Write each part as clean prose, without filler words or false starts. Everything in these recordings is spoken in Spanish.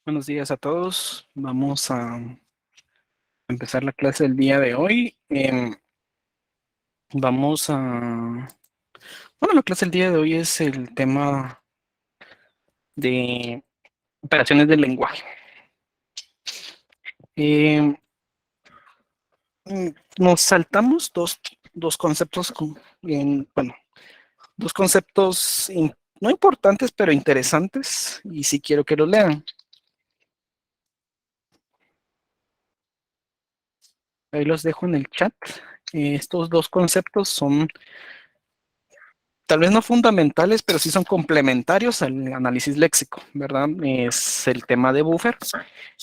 Buenos días a todos. Vamos a empezar la clase del día de hoy. Vamos a... Bueno, la clase del día de hoy es el tema de operaciones del lenguaje. Em, Nos saltamos dos conceptos, bueno, dos conceptos no importantes, pero interesantes, y sí quiero que los lean. Ahí los dejo en el chat. Estos dos conceptos son tal vez no fundamentales, pero sí son complementarios al análisis léxico, ¿verdad? Es el tema de buffer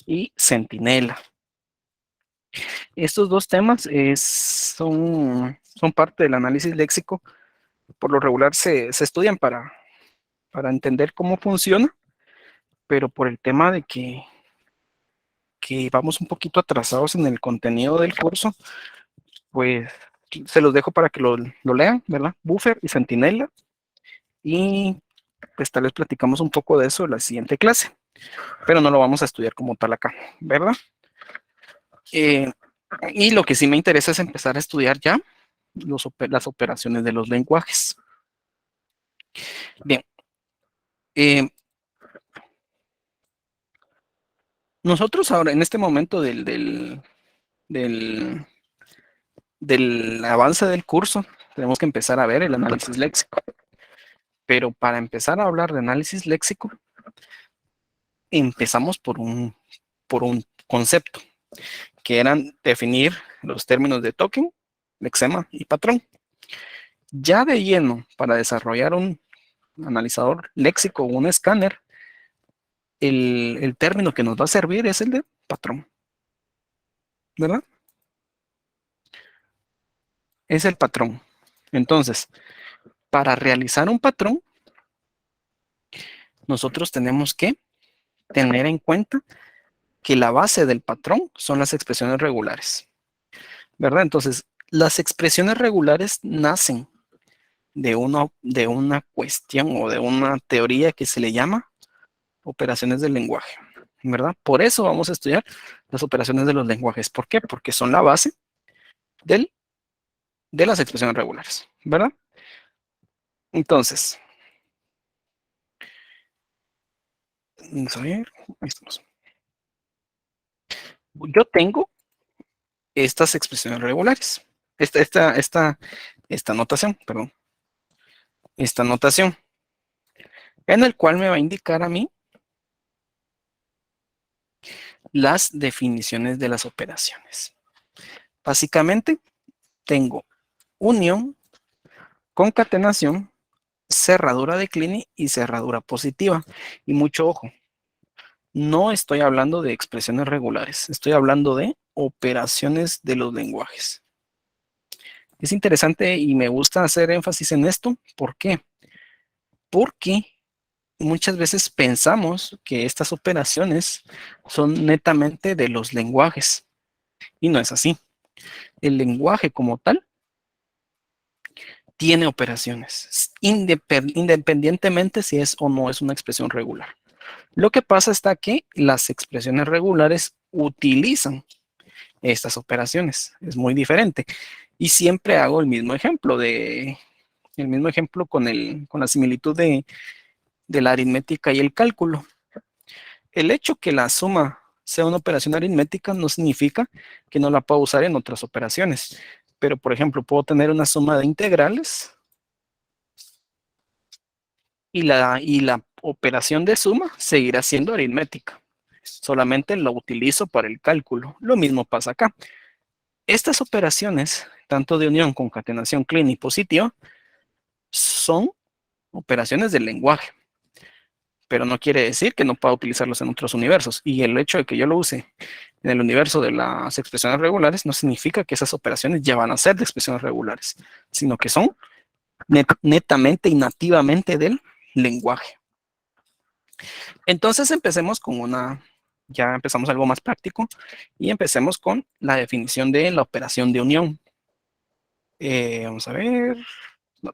y centinela. Estos dos temas son parte del análisis léxico. Por lo regular se estudian para entender cómo funciona, pero por el tema de que vamos un poquito atrasados en el contenido del curso, pues se los dejo para que lo lean, ¿verdad? Buffer y centinela. Y pues tal vez platicamos un poco de eso en la siguiente clase, pero no lo vamos a estudiar como tal acá, ¿verdad? Eh, y lo que sí me interesa es empezar a estudiar ya las operaciones de los lenguajes. Bien, eh, nosotros ahora en este momento del, del avance del curso, tenemos que empezar a ver el análisis léxico. Pero para empezar a hablar de análisis léxico, empezamos por un concepto, que eran definir los términos de token, lexema y patrón. Ya de lleno, para desarrollar un analizador léxico o un escáner, el término que nos va a servir es el de patrón, ¿verdad? Es el patrón. Entonces, para realizar un patrón, nosotros tenemos que tener en cuenta que la base del patrón son las expresiones regulares, ¿verdad? Entonces, las expresiones regulares nacen de una cuestión o de una teoría que se le llama operaciones del lenguaje, ¿verdad? Por eso vamos a estudiar las operaciones de los lenguajes. ¿Por qué? Porque son la base del, de las expresiones regulares, ¿verdad? Entonces, vamos a ver, ahí estamos. Yo tengo estas expresiones regulares, esta, esta, esta, esta notación, perdón, esta notación, en el cual me va a indicar a mí las definiciones de las operaciones. Básicamente, tengo unión, concatenación, cerradura de Kleene y cerradura positiva. Y mucho ojo, no estoy hablando de expresiones regulares, estoy hablando de operaciones de los lenguajes. Es interesante y me gusta hacer énfasis en esto. ¿Por qué? Porque muchas veces pensamos que estas operaciones son netamente de los lenguajes y no es así. El lenguaje como tal tiene operaciones, independientemente si es o no es una expresión regular. Lo que pasa está que las expresiones regulares utilizan estas operaciones. Es muy diferente. Y siempre hago el mismo ejemplo con la similitud de la aritmética y el cálculo. El hecho que la suma sea una operación aritmética no significa que no la pueda usar en otras operaciones. Pero, por ejemplo, puedo tener una suma de integrales y la operación de suma seguirá siendo aritmética. Solamente lo utilizo para el cálculo. Lo mismo pasa acá. Estas operaciones, tanto de unión, concatenación, clean y positiva, son operaciones del lenguaje, pero no quiere decir que no pueda utilizarlos en otros universos. Y el hecho de que yo lo use en el universo de las expresiones regulares no significa que esas operaciones ya van a ser de expresiones regulares, sino que son netamente y nativamente del lenguaje. Entonces empecemos ya empezamos algo más práctico y empecemos con la definición de la operación de unión. Vamos a ver. No,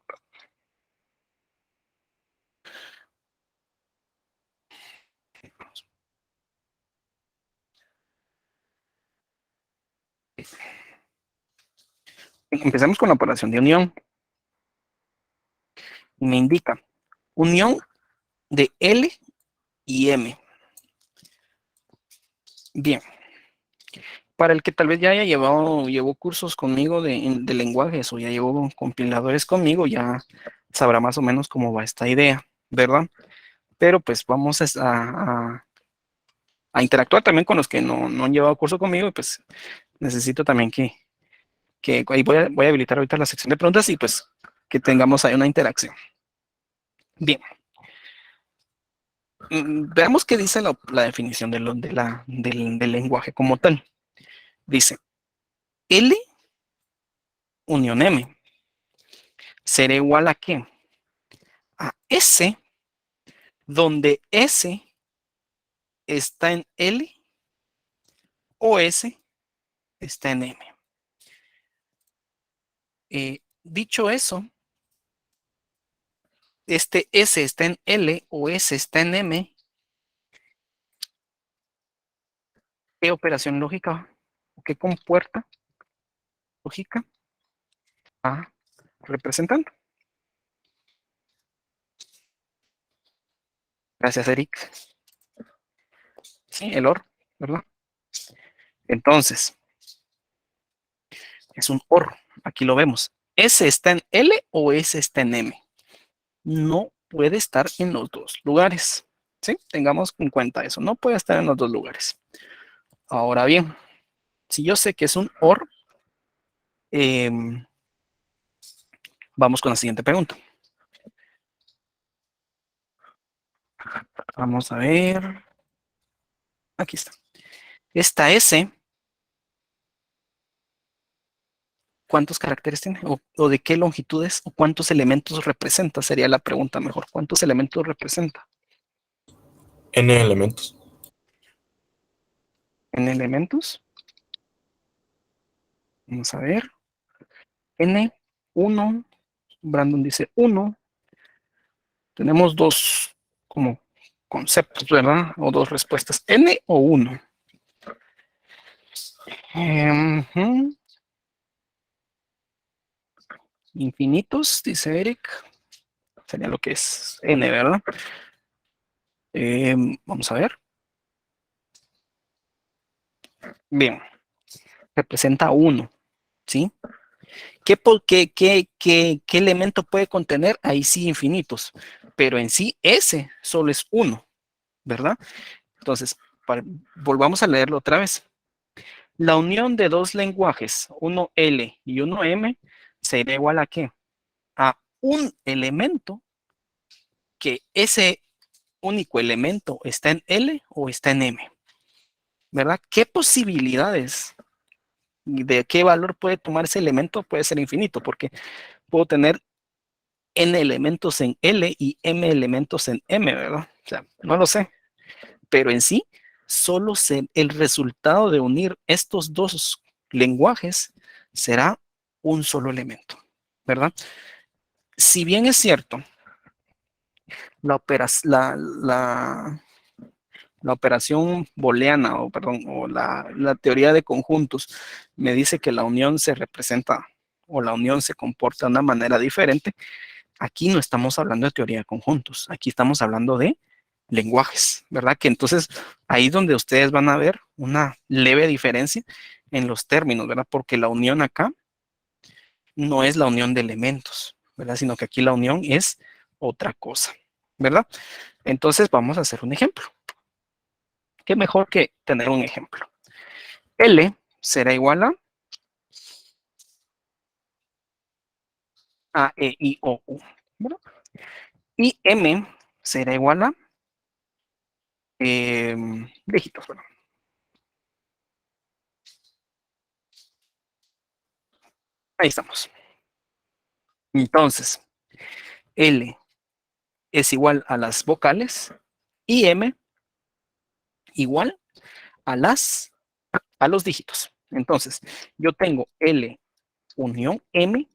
Empecemos con la operación de unión. Me indica unión de L y M. Bien, para el que tal vez ya haya llevó cursos conmigo de lenguajes o ya llevó compiladores conmigo, ya sabrá más o menos cómo va esta idea, ¿verdad? Pero pues vamos a interactuar también con los que no han llevado curso conmigo y pues necesito también que ahí voy a habilitar ahorita la sección de preguntas y pues que tengamos ahí una interacción. Bien, veamos qué dice la definición del lenguaje como tal. Dice, L unión M será igual a ¿qué? A S, donde S está en L o S está en M. Dicho eso, este S está en L o S está en M, ¿qué operación lógica o qué compuerta lógica a representando? Gracias, Eric. Sí, el OR, ¿verdad? Entonces, es un OR. Aquí lo vemos. ¿S está en L o S está en M? No puede estar en los dos lugares. ¿Sí? Tengamos en cuenta eso. No puede estar en los dos lugares. Ahora bien, si yo sé que es un OR, eh, vamos con la siguiente pregunta. Vamos a ver. Aquí está. Esta S, ¿cuántos caracteres tiene? ¿O de qué longitudes? ¿O cuántos elementos representa? Sería la pregunta mejor. ¿Cuántos elementos representa? N elementos. En elementos. Vamos a ver. N, 1. Brandon dice 1. Tenemos dos como conceptos, ¿verdad? O dos respuestas. N o 1. Infinitos, dice Eric. Sería lo que es N, ¿verdad? Vamos a ver. Bien, representa 1, ¿sí? ¿Qué elemento puede contener? Ahí sí, infinitos. Pero en sí, S solo es 1, ¿verdad? Entonces, volvamos a leerlo otra vez. La unión de dos lenguajes, uno L y uno M, será igual a ¿qué? A un elemento que ese único elemento está en L o está en M, ¿verdad? ¿Qué posibilidades de qué valor puede tomar ese elemento? Puede ser infinito, porque puedo tener N elementos en L y M elementos en M, ¿verdad? O sea, no lo sé, pero en sí, el resultado de unir estos dos lenguajes será un solo elemento, ¿verdad? Si bien es cierto, la, opera, la operación booleana, o perdón, o la teoría de conjuntos me dice que la unión se representa o la unión se comporta de una manera diferente. Aquí no estamos hablando de teoría de conjuntos, aquí estamos hablando de lenguajes, ¿verdad? Que entonces ahí es donde ustedes van a ver una leve diferencia en los términos, ¿verdad? Porque la unión acá no es la unión de elementos, ¿verdad? Sino que aquí la unión es otra cosa, ¿verdad? Entonces vamos a hacer un ejemplo. ¿Qué mejor que tener un ejemplo? L será igual a E, I, O, U, ¿verdad? Y M será igual a dígitos, ¿verdad? Ahí estamos. Entonces, L es igual a las vocales y M igual a los dígitos. Entonces, yo tengo L unión M, voy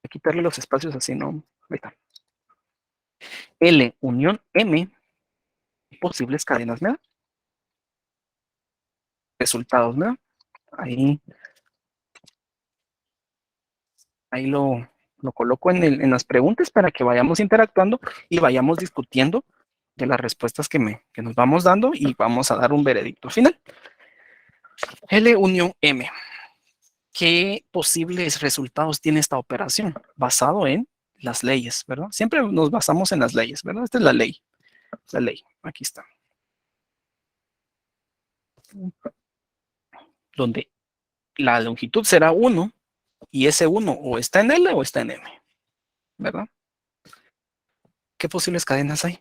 a quitarle los espacios así, ¿no? Ahí está. L unión M, posibles cadenas, ¿me da? Resultados, ¿me da? Ahí ahí lo coloco en las preguntas para que vayamos interactuando y vayamos discutiendo de las respuestas que nos vamos dando y vamos a dar un veredicto final. L unión M. ¿Qué posibles resultados tiene esta operación? Basado en las leyes, ¿verdad? Siempre nos basamos en las leyes, ¿verdad? Esta es la ley. La ley, aquí está. Donde la longitud será 1 y ese 1 o está en L o está en M, ¿verdad? ¿Qué posibles cadenas hay?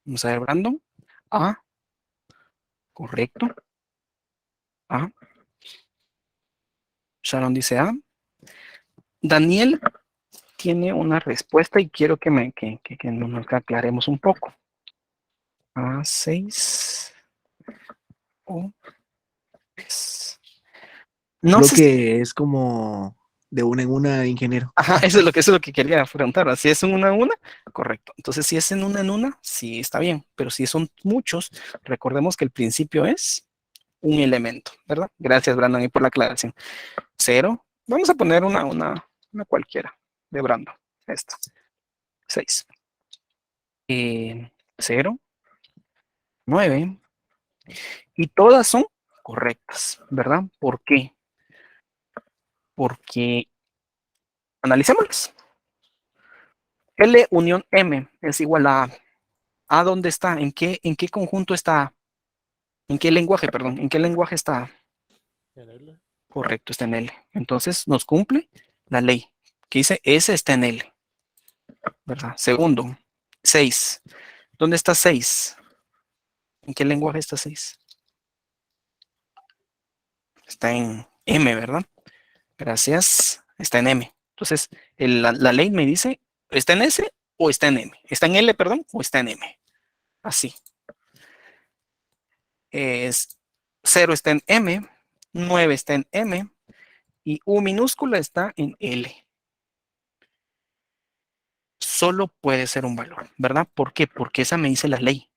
Vamos a ver, Brandon. A, correcto. A. Sharon dice A. Daniel tiene una respuesta y quiero que nos aclaremos un poco. A6 o 3. No Creo sé si... que es como de una en una, ingeniero. Ajá, eso es lo que quería preguntar. Si es una en una, correcto. Entonces, si es en una, sí está bien. Pero si son muchos, recordemos que el principio es un elemento, ¿verdad? Gracias, Brandon, y por la aclaración. 0. Vamos a poner una cualquiera de Brandon. Esta. 6. 0. 9. Y todas son correctas, ¿verdad? ¿Por qué? Porque analicémoslas. L unión M es igual a A. ¿A dónde está? En qué conjunto está? ¿En qué lenguaje, perdón? ¿En qué lenguaje está? En L. Correcto, está en L. Entonces nos cumple la ley que dice S está en L, ¿verdad? Segundo, 6. ¿Dónde está 6? ¿En qué lenguaje está 6? Está en M, ¿verdad? Gracias. Está en M. Entonces, la ley me dice, ¿está en S o está en M? ¿Está en L, perdón, o está en M? Así. Es 0 está en M, 9 está en M y U minúscula está en L. Solo puede ser un valor, ¿verdad? ¿Por qué? Porque esa me dice la ley.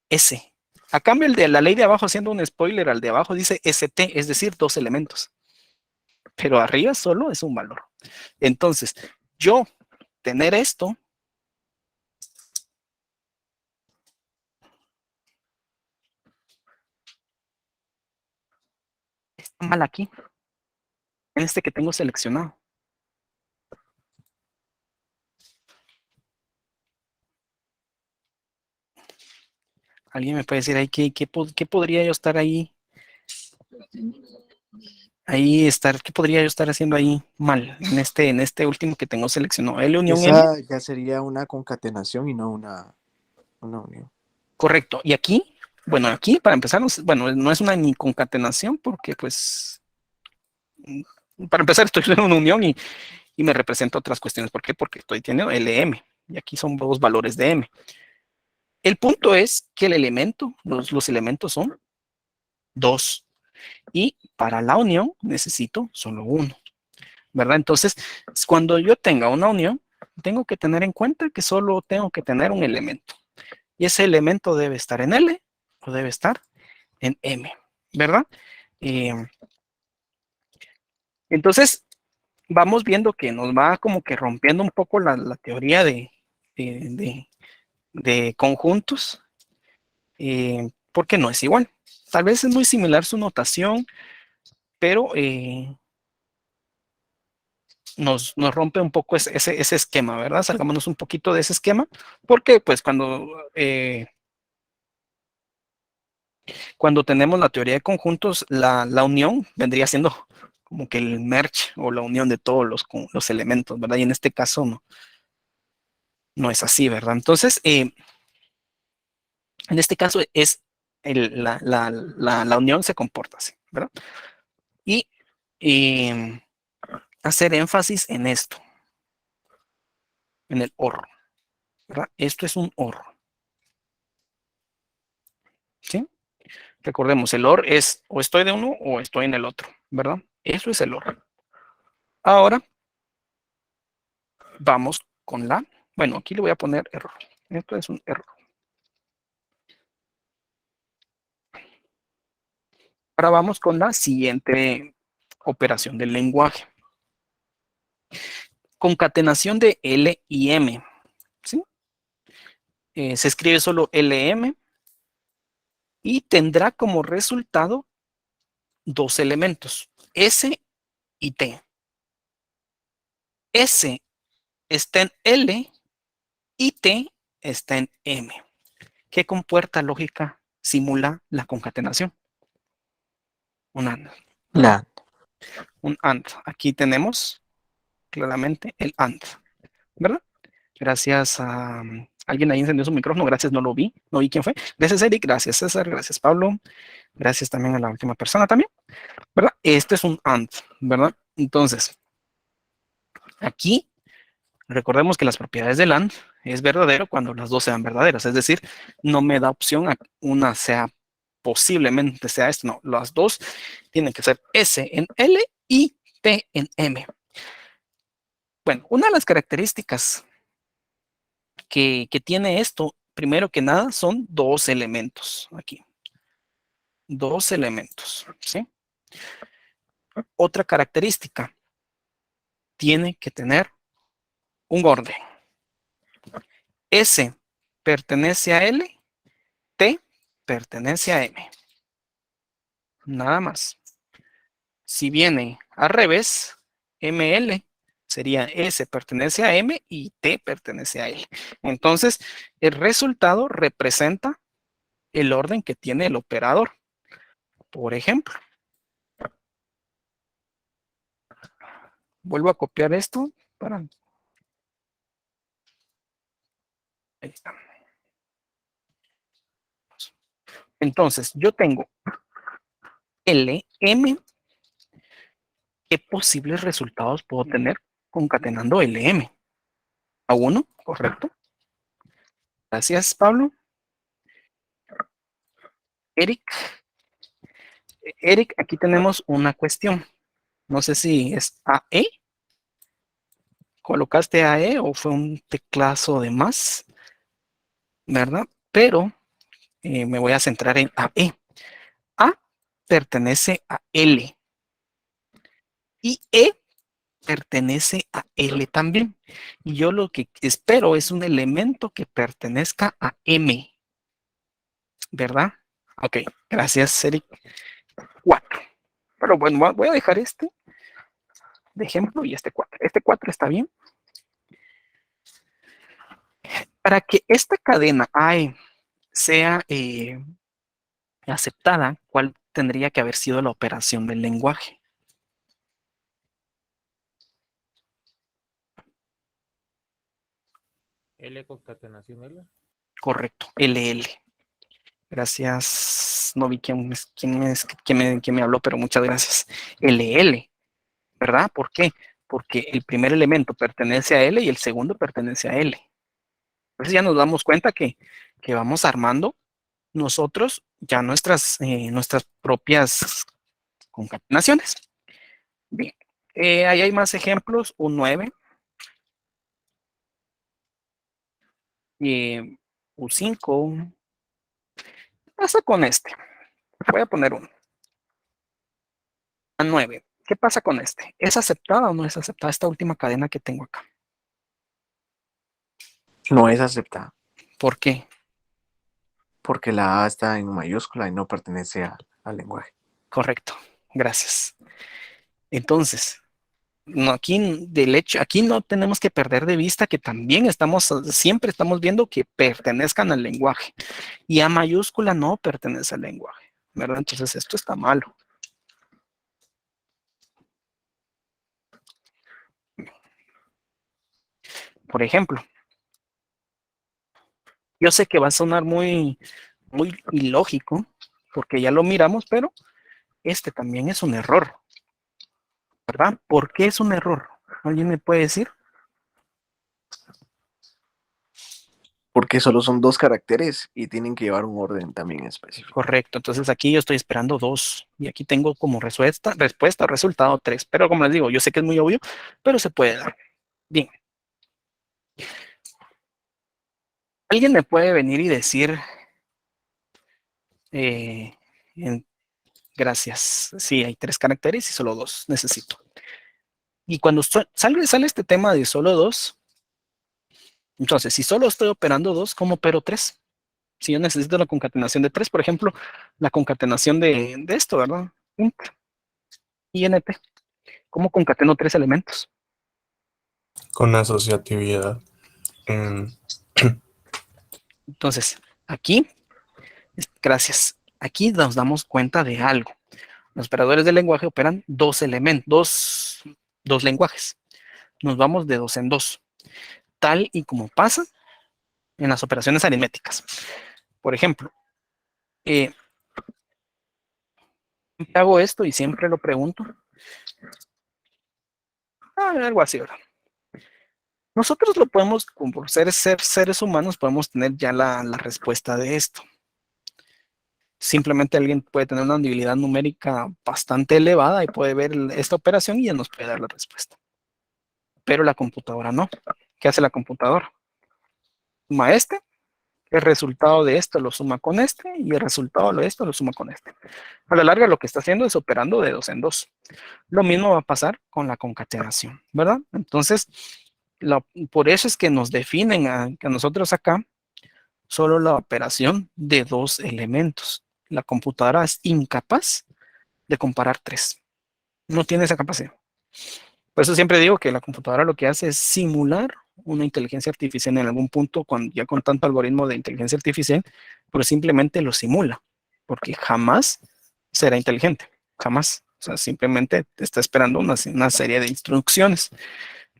S. A cambio, el de la ley de abajo, haciendo un spoiler, al de abajo dice ST, es decir, 2 elementos. Pero arriba solo es un valor. Entonces, yo tener esto está mal aquí, en este que tengo seleccionado. ¿Alguien me puede decir ahí qué podría yo estar ahí? ¿Qué podría yo estar haciendo ahí mal en este último que tengo seleccionado? L unión M, Esa ya sería una concatenación y no una unión. correcto. Y aquí, bueno, aquí para empezar, bueno, no es una ni concatenación porque pues, para empezar estoy en una unión y me representa otras cuestiones. ¿Por qué? Porque estoy teniendo LM y aquí son dos valores de M. El punto es que el elemento, los elementos son 2 y para la unión necesito solo uno, ¿verdad? Entonces, cuando yo tenga una unión, tengo que tener en cuenta que solo tengo que tener un elemento y ese elemento debe estar en L o debe estar en M, ¿verdad? Eh, entonces, vamos viendo que nos va como que rompiendo un poco la teoría de, de conjuntos, porque no es igual. Tal vez es muy similar su notación, pero nos rompe un poco ese esquema, ¿verdad? Salgámonos un poquito de ese esquema, porque pues cuando tenemos la teoría de conjuntos, la unión vendría siendo como que el merge o la unión de todos los elementos, ¿verdad? Y en este caso no es así, ¿verdad? Entonces, en este caso es la unión se comporta así, ¿verdad? Y hacer énfasis en esto, en el OR, ¿verdad? Esto es un OR, ¿sí? Recordemos, el OR es o estoy de uno o estoy en el otro, ¿verdad? Eso es el OR. Ahora vamos con bueno, aquí le voy a poner error. Esto es un error. Ahora vamos con la siguiente operación del lenguaje. Concatenación de L y M, ¿sí? Se escribe solo LM y tendrá como resultado dos elementos, S y T. S está en L y T está en M. ¿Qué compuerta lógica simula la concatenación? Un AND. La, Un AND. Aquí tenemos claramente el AND, ¿verdad? Gracias a alguien ahí encendió su micrófono. Gracias, no lo vi. No vi quién fue. Gracias, Eric. Gracias, César. Gracias, Pablo. Gracias también a la última persona también, ¿verdad? Este es un AND, ¿verdad? Entonces, aquí recordemos que las propiedades del AND es verdadero cuando las dos sean verdaderas. Es decir, no me da opción a una sea posiblemente sea esto. No, las dos tienen que ser S en L y T en M. Bueno, una de las características que tiene esto, primero que nada, son dos elementos aquí. Dos elementos, ¿sí? Otra característica, tiene que tener un orden. S pertenece a L, T pertenece a M. Nada más. Si viene al revés, ML sería S pertenece a M y T pertenece a L. Entonces, el resultado representa el orden que tiene el operador. Por ejemplo, vuelvo a copiar esto para... Ahí está. Entonces, yo tengo L, M. ¿Qué posibles resultados puedo tener concatenando LM? A 1, correcto. Gracias, Pablo. Eric. Eric, aquí tenemos una cuestión. No sé si es AE. ¿Colocaste AE o fue un teclazo de más? ¿Verdad? Pero me voy a centrar en AE. A pertenece a L y E pertenece a L también. Y yo lo que espero es un elemento que pertenezca a M, ¿verdad? Ok, gracias, Eric. 4. Pero bueno, voy a dejar este de ejemplo y este 4. Este 4 está bien. Para que esta cadena AE sea aceptada, ¿cuál tendría que haber sido la operación del lenguaje? L concatenación L. Correcto, LL. Gracias. No vi quién me habló, pero muchas gracias. LL, ¿verdad? ¿Por qué? Porque el primer elemento pertenece a L y el segundo pertenece a L. Entonces ya nos damos cuenta que vamos armando nosotros ya nuestras propias concatenaciones. Bien, ahí hay más ejemplos, un 9, U5, pasa con este, voy a poner uno, a 9, ¿qué pasa con este? ¿Es aceptada o no es aceptada esta última cadena que tengo acá? no es aceptada ¿Por qué? porque la A está en mayúscula y no pertenece al lenguaje. Correcto, gracias. Entonces, no, aquí no tenemos que perder de vista que también siempre estamos viendo que pertenezcan al lenguaje. Y A mayúscula no pertenece al lenguaje, ¿verdad? Entonces esto está malo. Por ejemplo, yo sé que va a sonar muy ilógico, porque ya lo miramos, pero este también es un error, ¿verdad? ¿Por qué es un error? ¿Alguien me puede decir? Porque solo son dos caracteres y tienen que llevar un orden también específico. Correcto, entonces aquí yo estoy esperando 2 y aquí tengo como respuesta o resultado 3, pero como les digo, yo sé que es muy obvio, pero se puede dar. Bien. ¿Alguien me puede venir y decir, eh, Gracias. Sí, hay 3 caracteres y solo 2 necesito. Y cuando sale este tema de solo 2, entonces, si solo estoy operando 2, ¿cómo opero 3? Si yo necesito la concatenación de 3, por ejemplo, la concatenación de esto, ¿verdad? Int, int. ¿Cómo concateno 3 elementos? Con asociatividad. Mm, Entonces, aquí, gracias, aquí nos damos cuenta de algo. Los operadores del lenguaje operan 2 elementos, 2 lenguajes. Nos vamos de 2 en 2, tal y como pasa en las operaciones aritméticas. Por ejemplo, hago esto y siempre lo pregunto. Algo así, ¿verdad? Nosotros lo podemos, por ser seres humanos, podemos tener ya la respuesta de esto. Simplemente alguien puede tener una habilidad numérica bastante elevada y puede ver esta operación y ya nos puede dar la respuesta. Pero la computadora no. ¿Qué hace la computadora? Suma este, el resultado de esto lo suma con este y el resultado de esto lo suma con este. A la larga lo que está haciendo es operando de 2 en 2. Lo mismo va a pasar con la concatenación, ¿verdad? Entonces, por eso es que nos definen a nosotros acá solo la operación de 2 elementos. La computadora es incapaz de comparar 3. No tiene esa capacidad. Por eso siempre digo que la computadora lo que hace es simular una inteligencia artificial en algún punto, ya con tanto algoritmo de inteligencia artificial, pero simplemente lo simula, porque jamás será inteligente, jamás. O sea, simplemente está esperando una serie de instrucciones.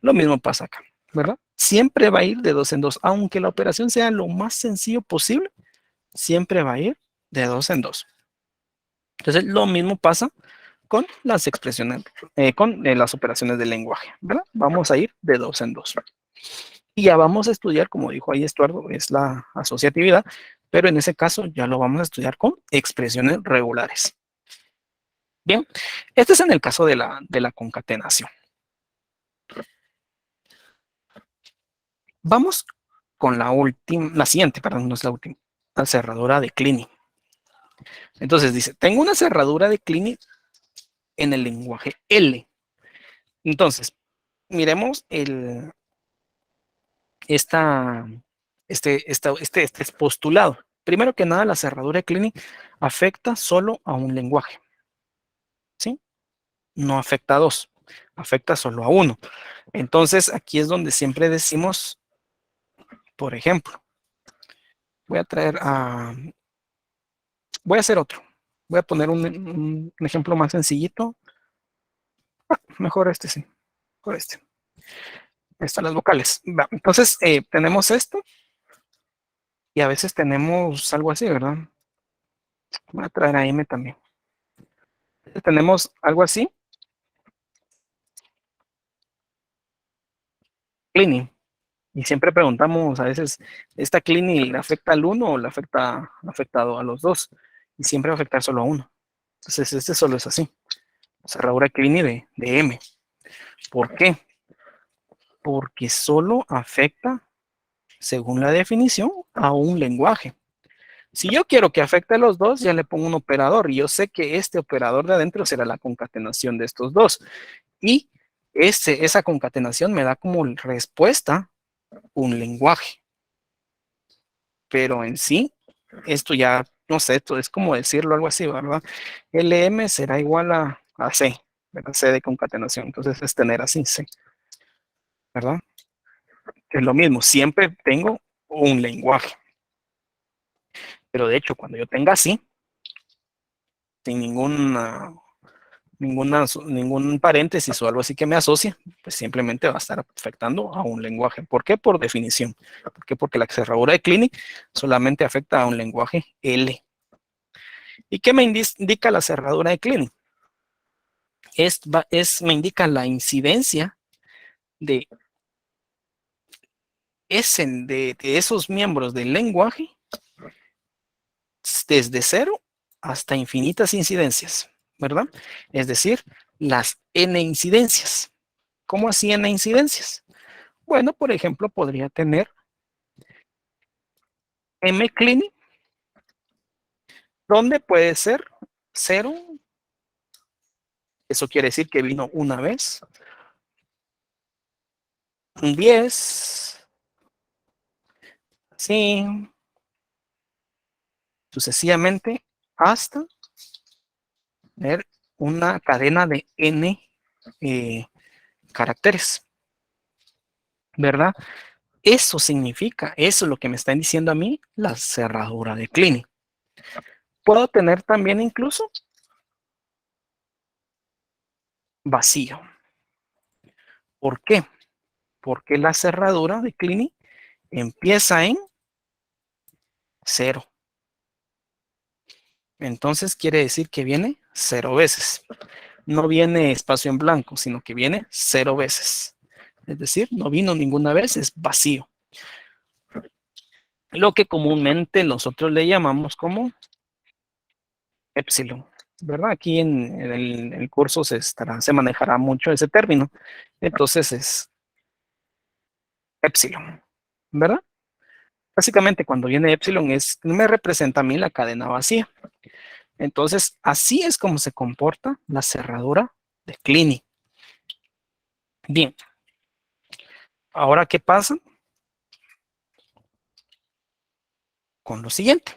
Lo mismo pasa acá, ¿verdad? Siempre va a ir de 2 en 2, aunque la operación sea lo más sencillo posible, siempre va a ir de 2 en 2. Entonces, lo mismo pasa con las expresiones, con las operaciones del lenguaje, ¿verdad? Vamos a ir de 2 en 2. Y ya vamos a estudiar, como dijo ahí Estuardo, es la asociatividad, pero en ese caso ya lo vamos a estudiar con expresiones regulares. Bien, este es en el caso de la concatenación. Vamos con la siguiente, perdón, no es la última, la cerradura de Kleene. Entonces dice, tengo una cerradura de Kleene en el lenguaje L. Entonces, miremos este postulado. Primero que nada, la cerradura de Kleene afecta solo a un lenguaje, ¿sí? No afecta a 2, afecta solo a 1. Entonces, aquí es donde siempre decimos, por ejemplo, voy a hacer otro. Voy a poner un ejemplo más sencillito. Mejor este, sí. Mejor este. Están las vocales. Entonces, tenemos esto. Y a veces tenemos algo así, ¿verdad? Voy a traer a M también. Tenemos algo así. Cleaning. Y siempre preguntamos a veces, ¿esta cleaning le afecta al 1 o le afecta a los 2? Y siempre va a afectar solo a 1. Entonces, este solo es así. Cerradura cleaning de M. ¿Por qué? Porque solo afecta, según la definición, a un lenguaje. Si yo quiero que afecte a los 2, ya le pongo un operador. Y yo sé que este operador de adentro será la concatenación de estos 2. Y esa concatenación me da como respuesta un lenguaje. Pero en sí, esto ya, no sé, esto es como decirlo algo así, ¿verdad? LM será igual a C, ¿verdad? C de concatenación. Entonces es tener así C, ¿verdad? Es lo mismo, siempre tengo un lenguaje. Pero de hecho, cuando yo tenga así, sin ningún paréntesis o algo así que me asocie, pues simplemente va a estar afectando a un lenguaje. ¿Por qué? Por definición. ¿Por qué? Porque la cerradura de Kleene solamente afecta a un lenguaje L. ¿Y qué me indica la cerradura de Kleene? Me indica la incidencia de esos miembros del lenguaje desde 0 hasta infinitas incidencias, ¿verdad? Es decir, las n incidencias. ¿Cómo así n incidencias? Bueno, por ejemplo, podría tener M Kleene, donde puede ser 0, Eso quiere decir que vino una vez, 10, sí, sucesivamente, hasta tener una cadena de n caracteres, ¿verdad? Eso significa, eso es lo que me están diciendo a mí, la cerradura de Kleene. Puedo tener también incluso vacío. ¿Por qué? Porque la cerradura de Kleene empieza en 0. Entonces quiere decir que viene 0 veces. No viene espacio en blanco, sino que viene 0 veces. Es decir, no vino ninguna vez, es vacío. Lo que comúnmente nosotros le llamamos como epsilon, ¿verdad? Aquí en el curso se manejará mucho ese término. Entonces es epsilon, ¿verdad? Básicamente cuando viene epsilon me representa a mí la cadena vacía. Entonces así es como se comporta la cerradura de Kleene. Bien, ahora ¿qué pasa con lo siguiente?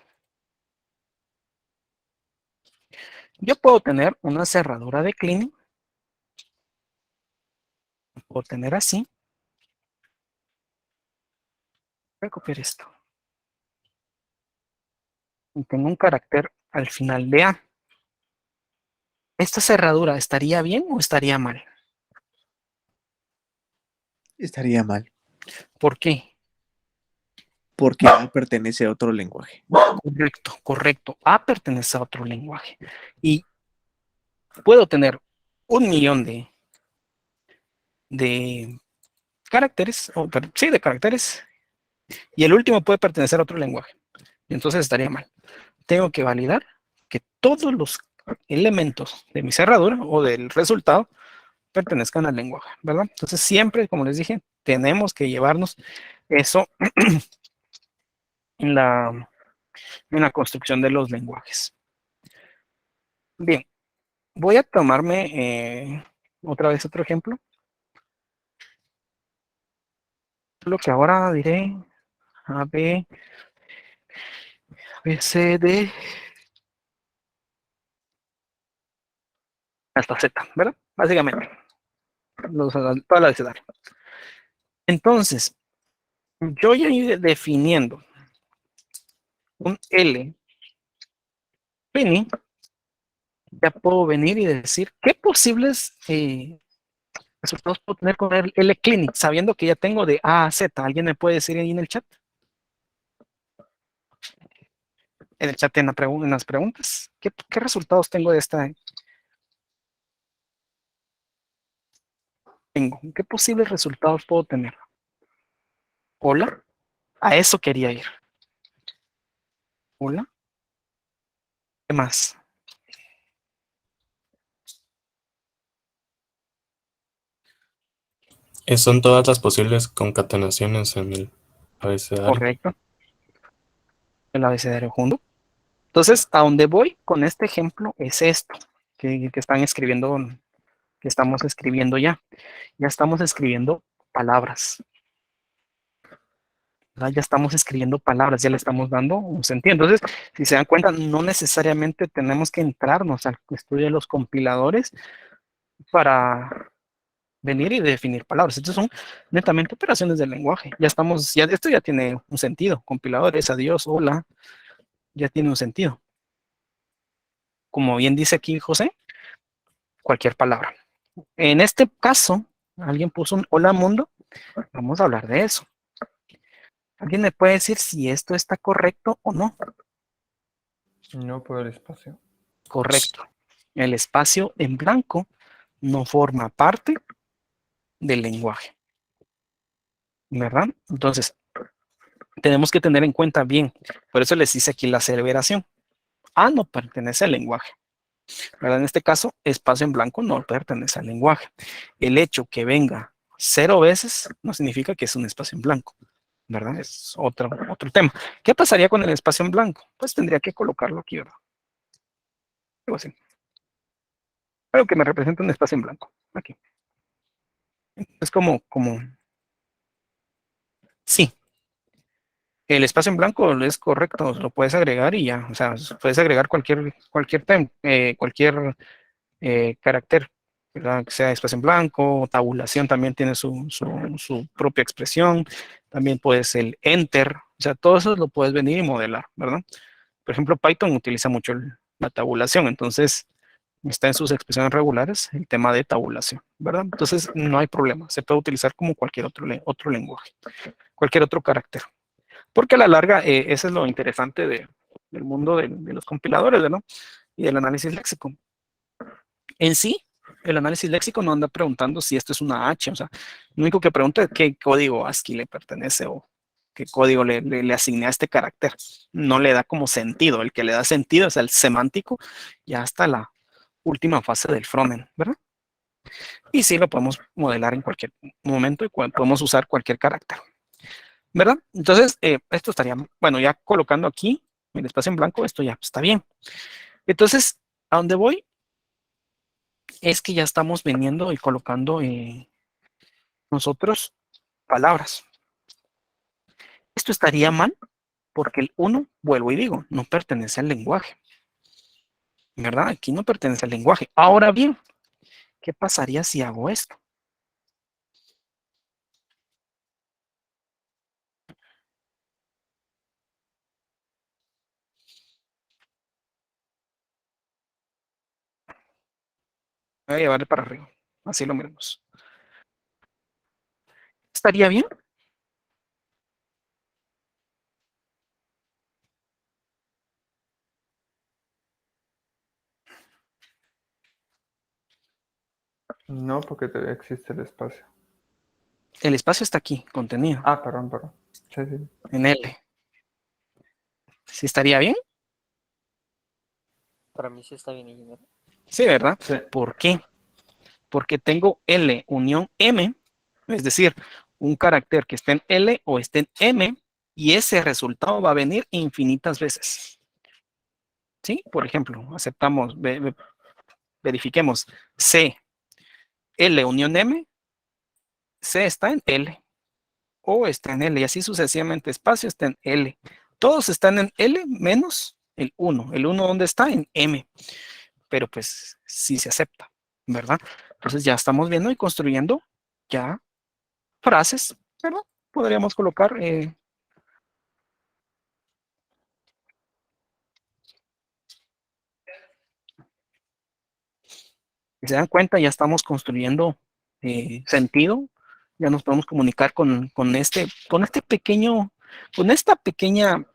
Yo puedo tener una cerradura de Kleene, puedo tener así. Voy a copiar esto. Y tengo un carácter al final de A. ¿Esta cerradura estaría bien o estaría mal? Estaría mal, ¿Por qué? porque A pertenece a otro lenguaje. Correcto, correcto. A pertenece a otro lenguaje. Y puedo tener 1.000.000 de caracteres, sí, de caracteres, y el último puede pertenecer a otro lenguaje. Entonces estaría mal. Tengo que validar que todos los elementos de mi cerradura o del resultado pertenezcan al lenguaje, ¿verdad? Entonces siempre, como les dije, tenemos que llevarnos eso en la construcción de los lenguajes. Bien, voy a tomarme otra vez otro ejemplo. Lo que ahora diré A, B, B, C, D, hasta Z, ¿verdad? Básicamente, toda la abecedario. Entonces, yo ya iré definiendo un L Kleene, ya puedo venir y decir qué posibles resultados puedo tener con el L Kleene, sabiendo que ya tengo de A a Z. ¿Alguien me puede decir ahí en el chat? En el chat en las preguntas. ¿Qué resultados tengo de esta? ¿Qué posibles resultados puedo tener? Hola, a eso quería ir. Hola, ¿qué más? Son todas las posibles concatenaciones en el abecedario. Correcto, el abecedario junto. Entonces, a donde voy con este ejemplo es esto, que están escribiendo, que estamos escribiendo ya. Ya estamos escribiendo palabras. ¿Verdad? Ya estamos escribiendo palabras, ya le estamos dando un sentido. Entonces, si se dan cuenta, no necesariamente tenemos que entrarnos al estudio de los compiladores para venir y definir palabras. Estas son netamente operaciones del lenguaje. Esto ya tiene un sentido. Compiladores, adiós, hola, ya tiene un sentido. Como bien dice aquí José, cualquier palabra. En este caso, alguien puso un hola mundo. Vamos a hablar de eso. ¿Alguien me puede decir si esto está correcto o no? No por el espacio. Correcto. El espacio en blanco no forma parte del lenguaje, ¿verdad? Entonces, tenemos que tener en cuenta bien. Por eso les hice aquí la aseveración. A no pertenece al lenguaje, ¿verdad? En este caso, espacio en blanco no pertenece al lenguaje. El hecho que venga 0 veces no significa que es un espacio en blanco, ¿verdad? Es otro tema. ¿Qué pasaría con el espacio en blanco? Pues tendría que colocarlo aquí, ¿verdad? Algo así. algo que me representa un espacio en blanco. Aquí. Es como, sí, el espacio en blanco es correcto, lo puedes agregar y ya, o sea, puedes agregar cualquier carácter, ¿verdad? Que sea espacio en blanco, tabulación también tiene su propia expresión, también puedes el enter, o sea, todo eso lo puedes venir y modelar, ¿verdad? Por ejemplo, Python utiliza mucho la tabulación, entonces está en sus expresiones regulares el tema de tabulación, ¿verdad? Entonces no hay problema, se puede utilizar como cualquier otro lenguaje, cualquier otro carácter. Porque a la larga, eso es lo interesante del mundo de los compiladores, ¿no? Y del análisis léxico. En sí, el análisis léxico no anda preguntando si esto es una H, o sea, lo único que pregunta es qué código ASCII le pertenece o qué código le asigné a este carácter. No le da como sentido, el que le da sentido es el semántico ya hasta la última fase del frontend, ¿verdad? Y sí lo podemos modelar en cualquier momento y podemos usar cualquier carácter, ¿verdad? Entonces, esto estaría, bueno, ya colocando aquí el espacio en blanco, esto ya está bien. Entonces, ¿a dónde voy? Es que ya estamos viniendo y colocando nosotros palabras. Esto estaría mal porque el uno, vuelvo y digo, no pertenece al lenguaje, ¿verdad? Aquí no pertenece al lenguaje. Ahora bien, ¿qué pasaría si hago esto? Voy a llevarle para arriba. Así lo miramos. ¿Estaría bien? No, porque existe el espacio. El espacio está aquí, contenido, Ah, perdón. Sí, sí. en L. ¿Sí estaría bien? Para mí sí está bien, ingeniero. Sí, ¿verdad? Sí. ¿Por qué? Porque tengo L unión M, es decir, un carácter que esté en L o esté en M, y ese resultado va a venir infinitas veces. ¿Sí? Por ejemplo, aceptamos, verifiquemos C, L unión M, C está en L, O está en L, y así sucesivamente, espacio está en L. Todos están en L menos el 1. El 1, ¿dónde está? En M. Pero pues sí se acepta, ¿verdad? Entonces ya estamos viendo y construyendo ya frases, ¿verdad? Podríamos colocar, si se dan cuenta, ya estamos construyendo sentido, ya nos podemos comunicar con este pequeño, con esta pequeña,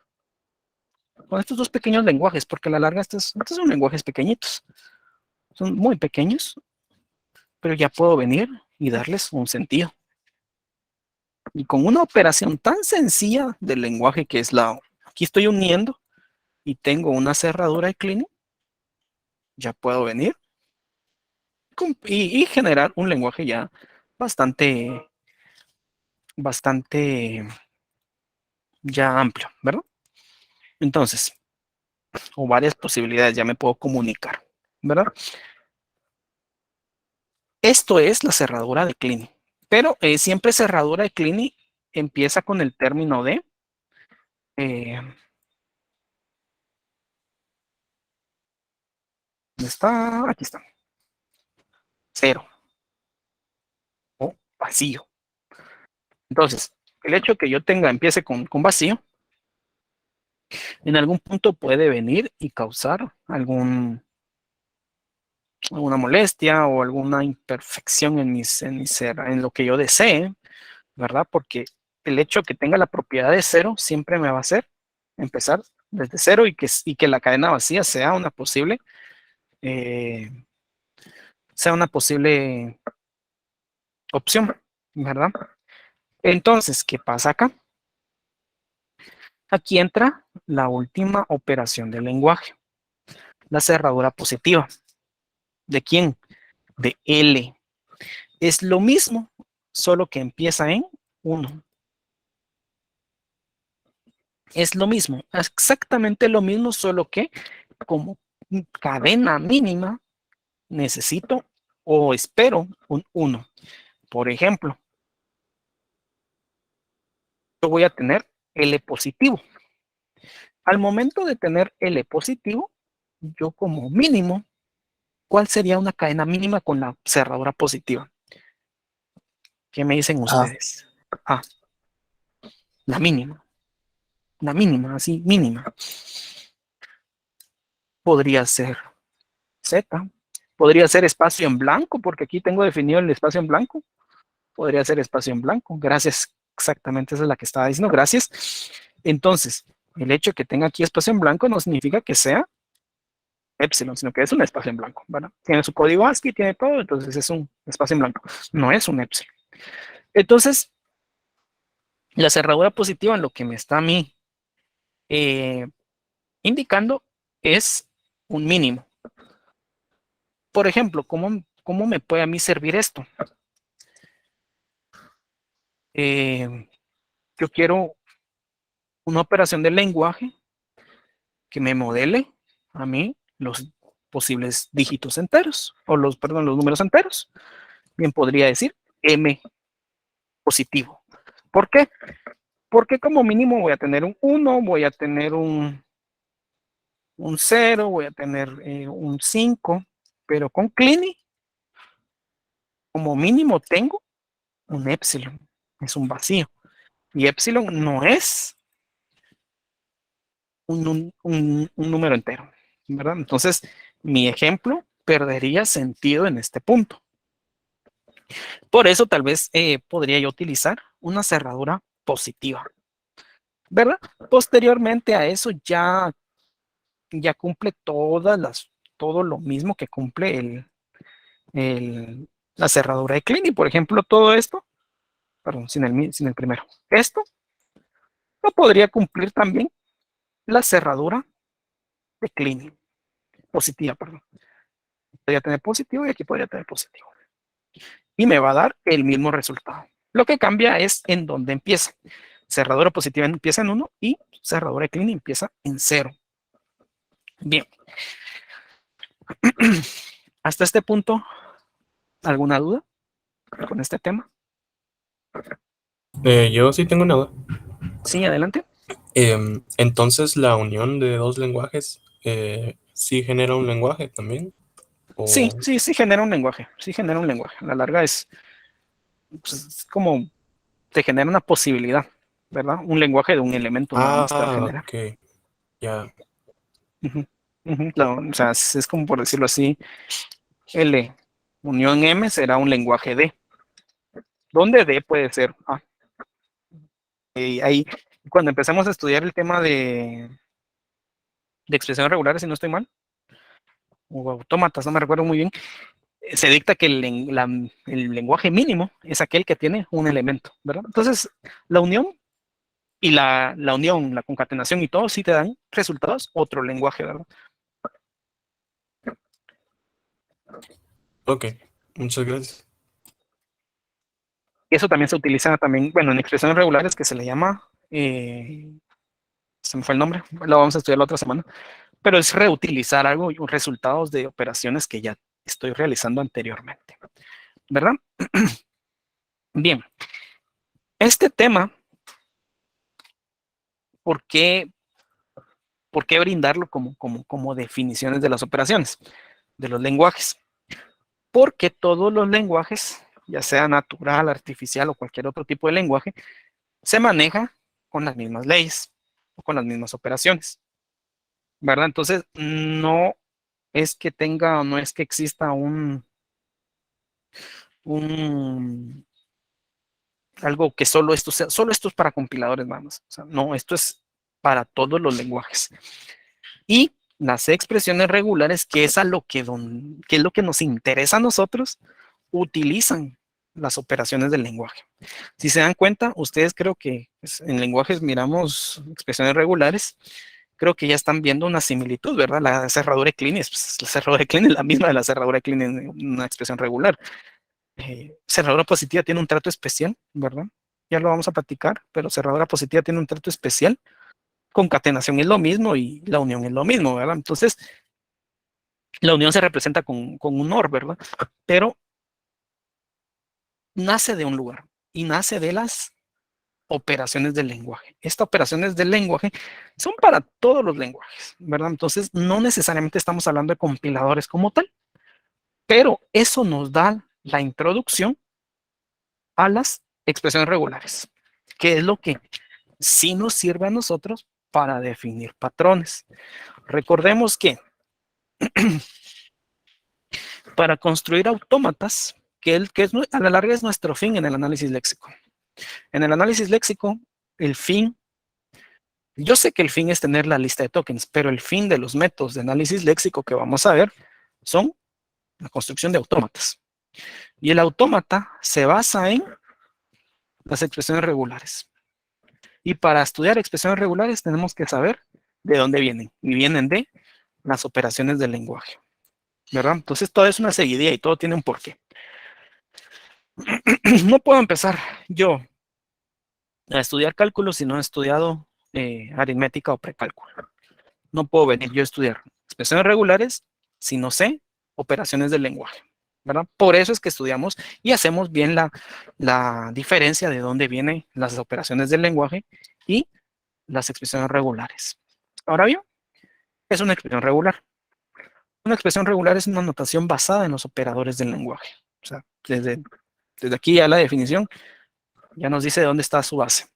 con estos dos pequeños lenguajes, porque a la larga estos son lenguajes pequeñitos, son muy pequeños, pero ya puedo venir y darles un sentido. Y con una operación tan sencilla del lenguaje que es aquí estoy uniendo y tengo una cerradura de cleaning, ya puedo venir y generar un lenguaje ya bastante, bastante ya amplio, ¿verdad? Entonces, o varias posibilidades, ya me puedo comunicar, ¿verdad? Esto es la cerradura de cleaning, pero siempre cerradura de cleaning empieza con el término de ¿dónde está? Aquí está. Cero o vacío. Entonces, el hecho que yo empiece con vacío, en algún punto puede venir y causar alguna molestia o alguna imperfección en lo que yo desee, ¿verdad? Porque el hecho que tenga la propiedad de cero siempre me va a hacer empezar desde cero y que la cadena vacía eh, sea una posible opción, ¿verdad? Entonces, ¿qué pasa acá? Aquí entra la última operación del lenguaje, la cerradura positiva. ¿De quién? De L. Es lo mismo, solo que empieza en 1. Es lo mismo, exactamente lo mismo, solo que como cadena mínima necesito o espero un 1. Por ejemplo, yo voy a tener L positivo. Al momento de tener L positivo, yo como mínimo, ¿cuál sería una cadena mínima con la cerradura positiva? ¿Qué me dicen ustedes? Ah, la mínima. La mínima, así, mínima. Podría ser Z. Podría ser espacio en blanco, porque aquí tengo definido el espacio en blanco. Podría ser espacio en blanco. Gracias. Exactamente, esa es la que estaba diciendo. Gracias. Entonces, el hecho de que tenga aquí espacio en blanco no significa que sea epsilon, sino que es un espacio en blanco, ¿verdad? Tiene su código ASCII, tiene todo, entonces es un espacio en blanco. No es un epsilon. Entonces, la cerradura positiva en lo que me está a mí indicando es un mínimo. Por ejemplo, ¿cómo me puede a mí servir esto? Yo quiero una operación de lenguaje que me modele a mí los posibles dígitos enteros, o los números enteros. Bien, podría decir M positivo. ¿Por qué? Porque como mínimo voy a tener un 1, voy a tener un 0, voy a tener un 5, pero con Clini, como mínimo tengo un epsilon, es un vacío. Y epsilon no es un número entero, ¿verdad? Entonces, mi ejemplo perdería sentido en este punto. Por eso, tal vez podría yo utilizar una cerradura positiva, ¿verdad? Posteriormente a eso ya cumple todo lo mismo que cumple la cerradura de Kleene. Por ejemplo, todo esto, perdón, sin el primero. Esto no podría cumplir también la cerradura de Kleene. Positiva, perdón. Podría tener positivo y aquí podría tener positivo. Y me va a dar el mismo resultado. Lo que cambia es en dónde empieza. Cerradura positiva empieza en 1 y cerradura de Kleene empieza en 0. Bien. Hasta este punto, ¿alguna duda con este tema? Yo sí tengo una duda. Sí, adelante. Entonces, la unión de dos lenguajes sí genera un lenguaje también. Sí, ¿O? sí, sí genera un lenguaje. Sí genera un lenguaje. A la larga pues, es como te genera una posibilidad, ¿verdad? Un lenguaje de un elemento nada más te va a generar. Ok, ya. Ujú, ujú. O sea, es como por decirlo así, L unión M será un lenguaje D, donde D puede ser A. Y ahí, cuando empezamos a estudiar el tema de expresiones regulares, si no estoy mal, o autómatas, no me recuerdo muy bien, se dicta que el lenguaje mínimo es aquel que tiene un elemento, ¿verdad? Entonces, la unión y la unión, la concatenación y todo sí te dan resultados, otro lenguaje, ¿verdad? Ok, muchas gracias. Y eso también se utiliza también, bueno, en expresiones regulares que se le llama, se me fue el nombre, lo vamos a estudiar la otra semana, pero es reutilizar algo y resultados de operaciones que ya estoy realizando anteriormente, ¿verdad? Bien, este tema, ¿por qué brindarlo como definiciones de las operaciones, de los lenguajes? Porque todos los lenguajes, ya sea natural, artificial o cualquier otro tipo de lenguaje, se maneja con las mismas leyes o con las mismas operaciones, ¿verdad? Entonces, no es que tenga, no es que exista un algo que solo esto sea, solo esto es para compiladores, vamos. O sea, no, esto es para todos los lenguajes. Y las expresiones regulares, que es que es lo que nos interesa a nosotros, utilizan las operaciones del lenguaje. Si se dan cuenta, ustedes creo que pues, en lenguajes miramos expresiones regulares, creo que ya están viendo una similitud, ¿verdad? La cerradura de Kleene, pues, la cerradura de Kleene es la misma de la cerradura de Kleene en una expresión regular. Cerradura positiva tiene un trato especial, ¿verdad? Ya lo vamos a platicar, pero cerradura positiva tiene un trato especial. Concatenación es lo mismo y la unión es lo mismo, ¿verdad? Entonces, La unión se representa con un OR, ¿verdad? Pero nace de un lugar y nace de las operaciones del lenguaje. Estas operaciones del lenguaje son para todos los lenguajes, ¿verdad? Entonces, no necesariamente estamos hablando de compiladores como tal, pero eso nos da la introducción a las expresiones regulares, que es lo que sí nos sirve a nosotros para definir patrones. Recordemos que para construir autómatas, que es, a la larga es nuestro fin en el análisis léxico. En el análisis léxico, el fin, yo sé que el fin es tener la lista de tokens, pero el fin de los métodos de análisis léxico que vamos a ver son la construcción de autómatas. Y el autómata se basa en las expresiones regulares. Y para estudiar expresiones regulares tenemos que saber de dónde vienen. Y vienen de las operaciones del lenguaje, ¿verdad? Entonces todo es una seguidilla y todo tiene un porqué. No puedo empezar yo a estudiar cálculo si no he estudiado aritmética o precálculo. No puedo venir yo a estudiar expresiones regulares si no sé operaciones del lenguaje, ¿verdad? Por eso es que estudiamos y hacemos bien la diferencia de dónde vienen las operaciones del lenguaje y las expresiones regulares. Ahora bien, ¿qué es una expresión regular? Una expresión regular es una notación basada en los operadores del lenguaje. O sea, desde aquí ya la definición ya nos dice de dónde está su base,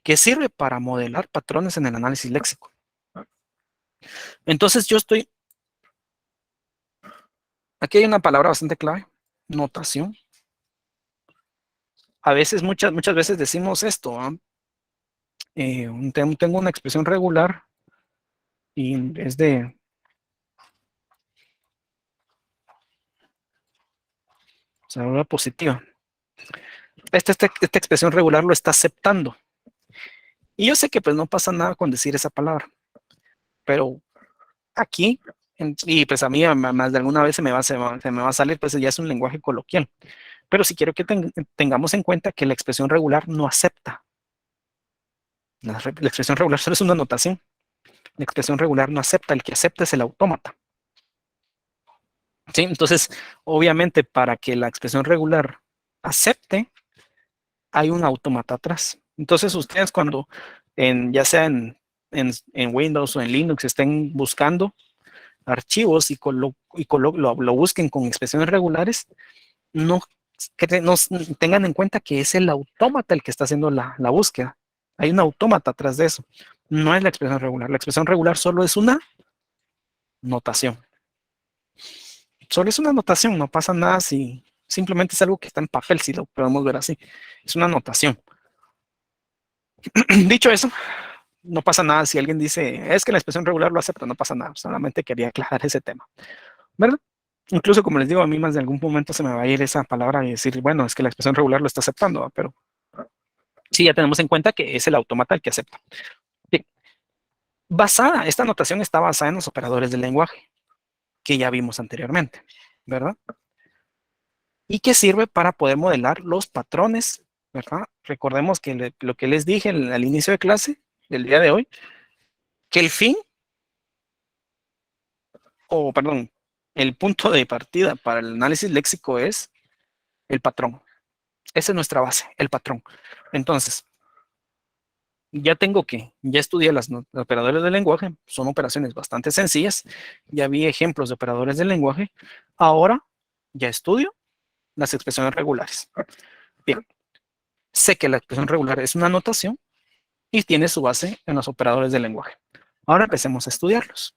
que sirve para modelar patrones en el análisis léxico. Entonces aquí hay una palabra bastante clave, notación. A veces, muchas veces decimos esto, tengo una expresión regular y es de una positiva. Esta expresión regular lo está aceptando. Y yo sé que pues no pasa nada con decir esa palabra, pero aquí, y pues a mí más de alguna vez se me va a salir, pues ya es un lenguaje coloquial. Pero sí quiero que tengamos en cuenta que la expresión regular no acepta. La expresión regular solo es una notación. La expresión regular no acepta, el que acepta es el autómata. ¿Sí? Entonces, obviamente, para que la expresión regular acepte, hay un autómata atrás. Entonces, ustedes cuando, ya sea en Windows o en Linux, estén buscando archivos y lo busquen con expresiones regulares, no tengan en cuenta que es el autómata el que está haciendo la búsqueda. Hay un autómata atrás de eso. No es la expresión regular. La expresión regular solo es una notación. Solo es una notación, no pasa nada si simplemente es algo que está en papel, si lo podemos ver así. Es una notación. Dicho eso, no pasa nada si alguien dice, es que la expresión regular lo acepta, no pasa nada. Solamente quería aclarar ese tema, ¿verdad? Incluso, como les digo, a mí más de algún momento se me va a ir esa palabra y decir, bueno, es que la expresión regular lo está aceptando, ¿va? Pero sí, ya tenemos en cuenta que es el autómata el que acepta. Bien. Esta notación está basada en los operadores del lenguaje, que ya vimos anteriormente, ¿verdad? Y que sirve para poder modelar los patrones, ¿verdad? Recordemos que lo que les dije al inicio de clase, del día de hoy, que el fin, perdón, el punto de partida para el análisis léxico es el patrón. Esa es nuestra base, el patrón. Entonces, ya estudié los operadores del lenguaje, son operaciones bastante sencillas, ya vi ejemplos de operadores del lenguaje, ahora ya estudio las expresiones regulares. Bien, sé que la expresión regular es una notación y tiene su base en los operadores del lenguaje. Ahora empecemos a estudiarlos.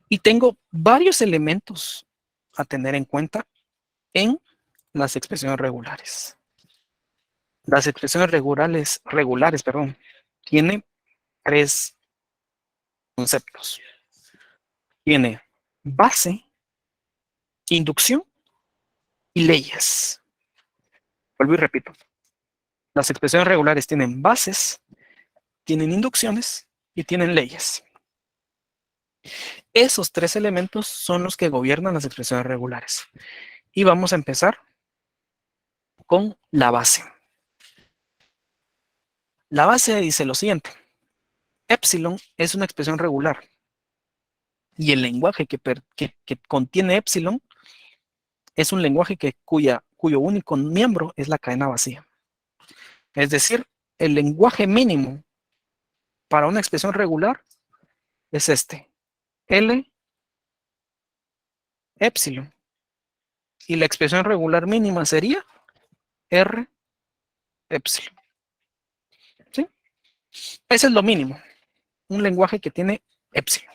Y tengo varios elementos a tener en cuenta en las expresiones regulares. Las expresiones regulares, tienen tres conceptos. Tiene base, inducción y leyes. Vuelvo y repito. Las expresiones regulares tienen bases, tienen inducciones y tienen leyes. Esos tres elementos son los que gobiernan las expresiones regulares. Y vamos a empezar con la base. La base dice lo siguiente. Epsilon es una expresión regular Y el lenguaje que contiene epsilon es un lenguaje cuyo único miembro es la cadena vacía. Es decir, el lenguaje mínimo para una expresión regular es este, L epsilon. Y la expresión regular mínima sería R epsilon. ¿Sí? Ese es lo mínimo. Un lenguaje que tiene epsilon.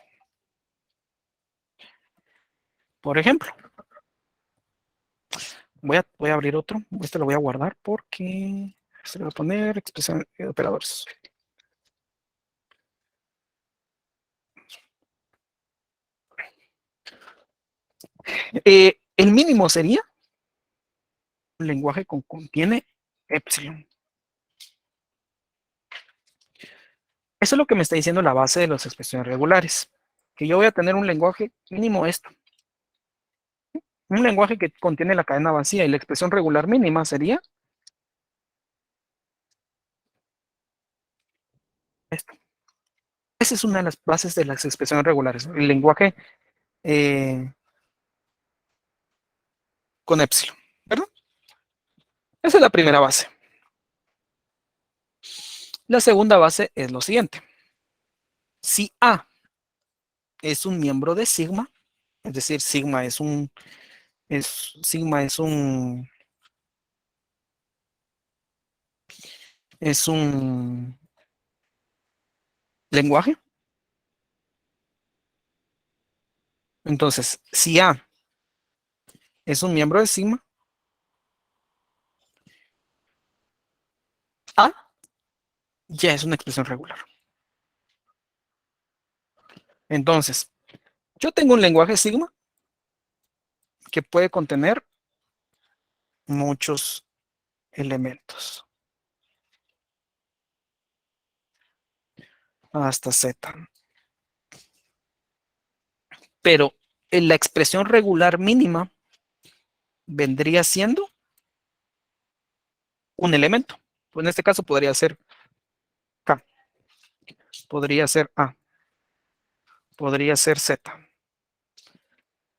Por ejemplo, voy a abrir otro. Este lo voy a guardar porque se le va a poner expresión de operadores. El mínimo sería un lenguaje que contiene epsilon. Eso es lo que me está diciendo la base de las expresiones regulares. Que yo voy a tener un lenguaje mínimo esto. Un lenguaje que contiene la cadena vacía y la expresión regular mínima sería esto. Esa es una de las bases de las expresiones regulares. El lenguaje con epsilon, ¿verdad? Esa es la primera base. La segunda base es lo siguiente. Si A es un miembro de sigma, es decir, sigma es un lenguaje. Entonces, si A es un miembro de sigma, A ya es una expresión regular. Entonces, yo tengo un lenguaje sigma que puede contener muchos elementos. Hasta Z. Pero la expresión regular mínima vendría siendo un elemento. Pues en este caso podría ser K, podría ser A, podría ser Z.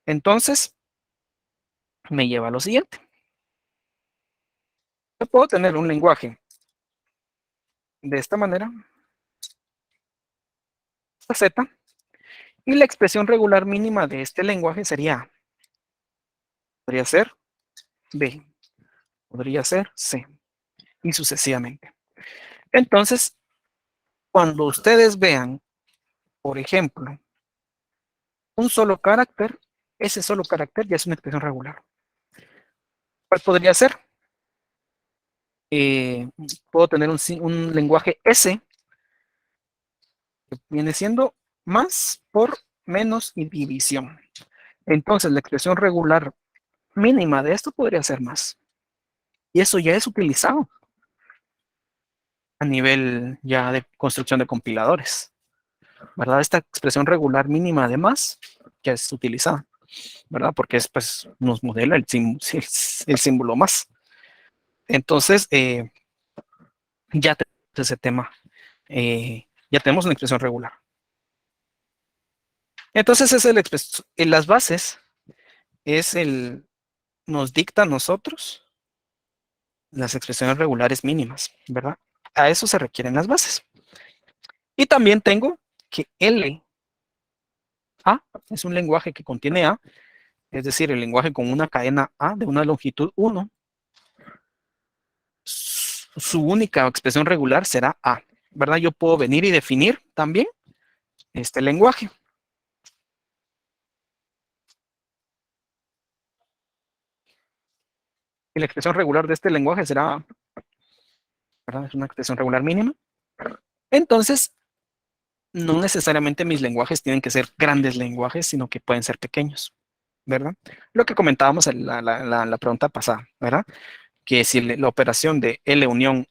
Entonces, me lleva a lo siguiente. Yo puedo tener un lenguaje de esta manera, esta Z, y la expresión regular mínima de este lenguaje sería A. Podría ser B, podría ser C, y sucesivamente. Entonces, cuando ustedes vean, por ejemplo, un solo carácter, ese solo carácter ya es una expresión regular. ¿Cuál podría ser? Puedo tener un lenguaje S, que viene siendo más por menos y división. Entonces, la expresión regular mínima de esto podría ser más. Y eso ya es utilizado a nivel ya de construcción de compiladores, ¿verdad? Esta expresión regular mínima de más ya es utilizada, ¿verdad? Porque es, pues, nos modela el símbolo más. Entonces, ya tenemos ese tema. Ya tenemos una expresión regular. Entonces, en las bases nos dicta a nosotros las expresiones regulares mínimas, ¿verdad? A eso se requieren las bases. Y también tengo que A es un lenguaje que contiene A, es decir, el lenguaje con una cadena A de una longitud 1. Su única expresión regular será A, ¿verdad? Yo puedo venir y definir también este lenguaje. Y la expresión regular de este lenguaje será A, ¿verdad? Es una expresión regular mínima. Entonces, no necesariamente mis lenguajes tienen que ser grandes lenguajes, sino que pueden ser pequeños, ¿verdad? Lo que comentábamos en la pregunta pasada, ¿verdad? Que si la operación de L unión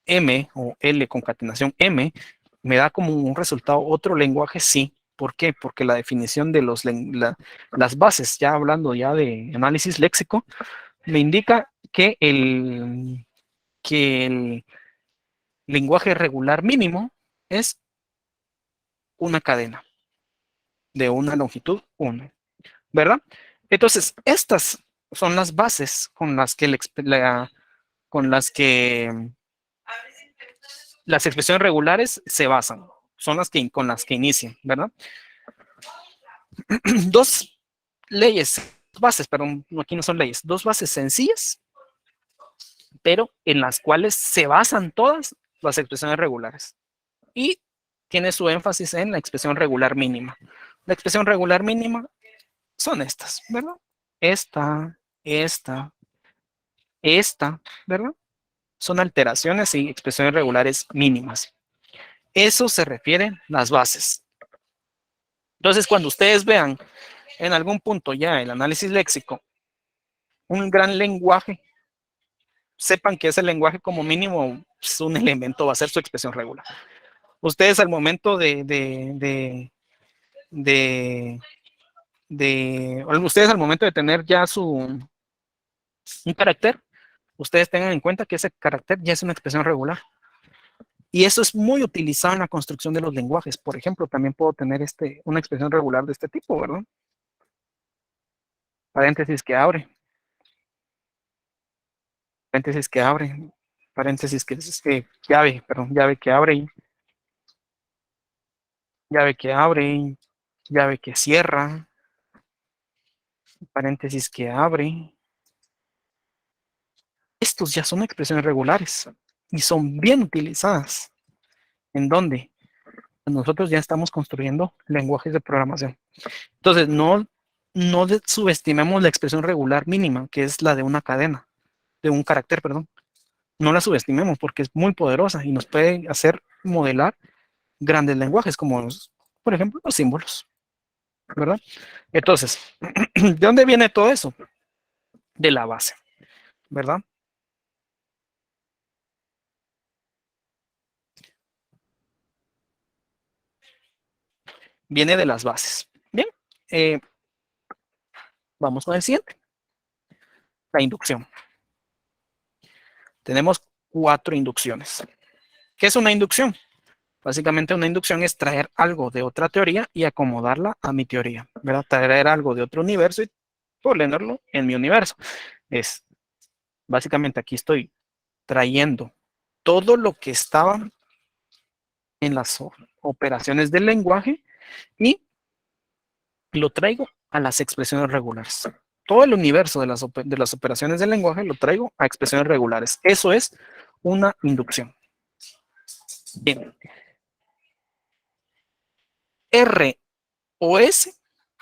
M o L concatenación M me da como un resultado otro lenguaje, sí. ¿Por qué? Porque la definición de las bases, ya hablando ya de análisis léxico, me indica que el lenguaje regular mínimo es una cadena. de una longitud 1, ¿verdad? Entonces, estas son las bases con las que, las expresiones regulares se basan. Son las que con las que inician, ¿verdad? Dos bases, perdón, aquí no son leyes, dos bases sencillas, pero en las cuales se basan todas las expresiones regulares. Y tiene su énfasis en la expresión regular mínima. La expresión regular mínima son estas, ¿verdad? Esta, ¿verdad? Son alteraciones y expresiones regulares mínimas. Eso se refiere a las bases. Entonces, cuando ustedes vean en algún punto ya el análisis léxico un gran lenguaje, sepan que ese lenguaje como mínimo es un elemento, va a ser su expresión regular. Ustedes al momento ustedes al momento de tener ya un carácter, ustedes tengan en cuenta que ese carácter ya es una expresión regular. Y eso es muy utilizado en la construcción de los lenguajes. Por ejemplo, también puedo tener una expresión regular de este tipo, ¿verdad? Paréntesis que abre. Paréntesis que abre. Paréntesis llave, perdón, llave que abre. Llave que abre. Llave que cierra. Paréntesis que abre. Estos ya son expresiones regulares y son bien utilizadas. ¿En dónde? Nosotros ya estamos construyendo lenguajes de programación. Entonces, no subestimemos la expresión regular mínima, que es la de una cadena, de un carácter, perdón. No la subestimemos porque es muy poderosa y nos puede hacer modelar grandes lenguajes como, por ejemplo, los símbolos, ¿verdad? Entonces, ¿de dónde viene todo eso? De la base, ¿verdad? Viene de las bases. Bien, vamos con el siguiente. La inducción. Tenemos 4 inducciones. ¿Qué es una inducción? Básicamente una inducción es traer algo de otra teoría y acomodarla a mi teoría, ¿verdad? Traer algo de otro universo y ponerlo en mi universo. Básicamente aquí estoy trayendo todo lo que estaba en las operaciones del lenguaje y lo traigo a las expresiones regulares. Todo el universo de las operaciones del lenguaje lo traigo a expresiones regulares. Eso es una inducción. Bien. R o S,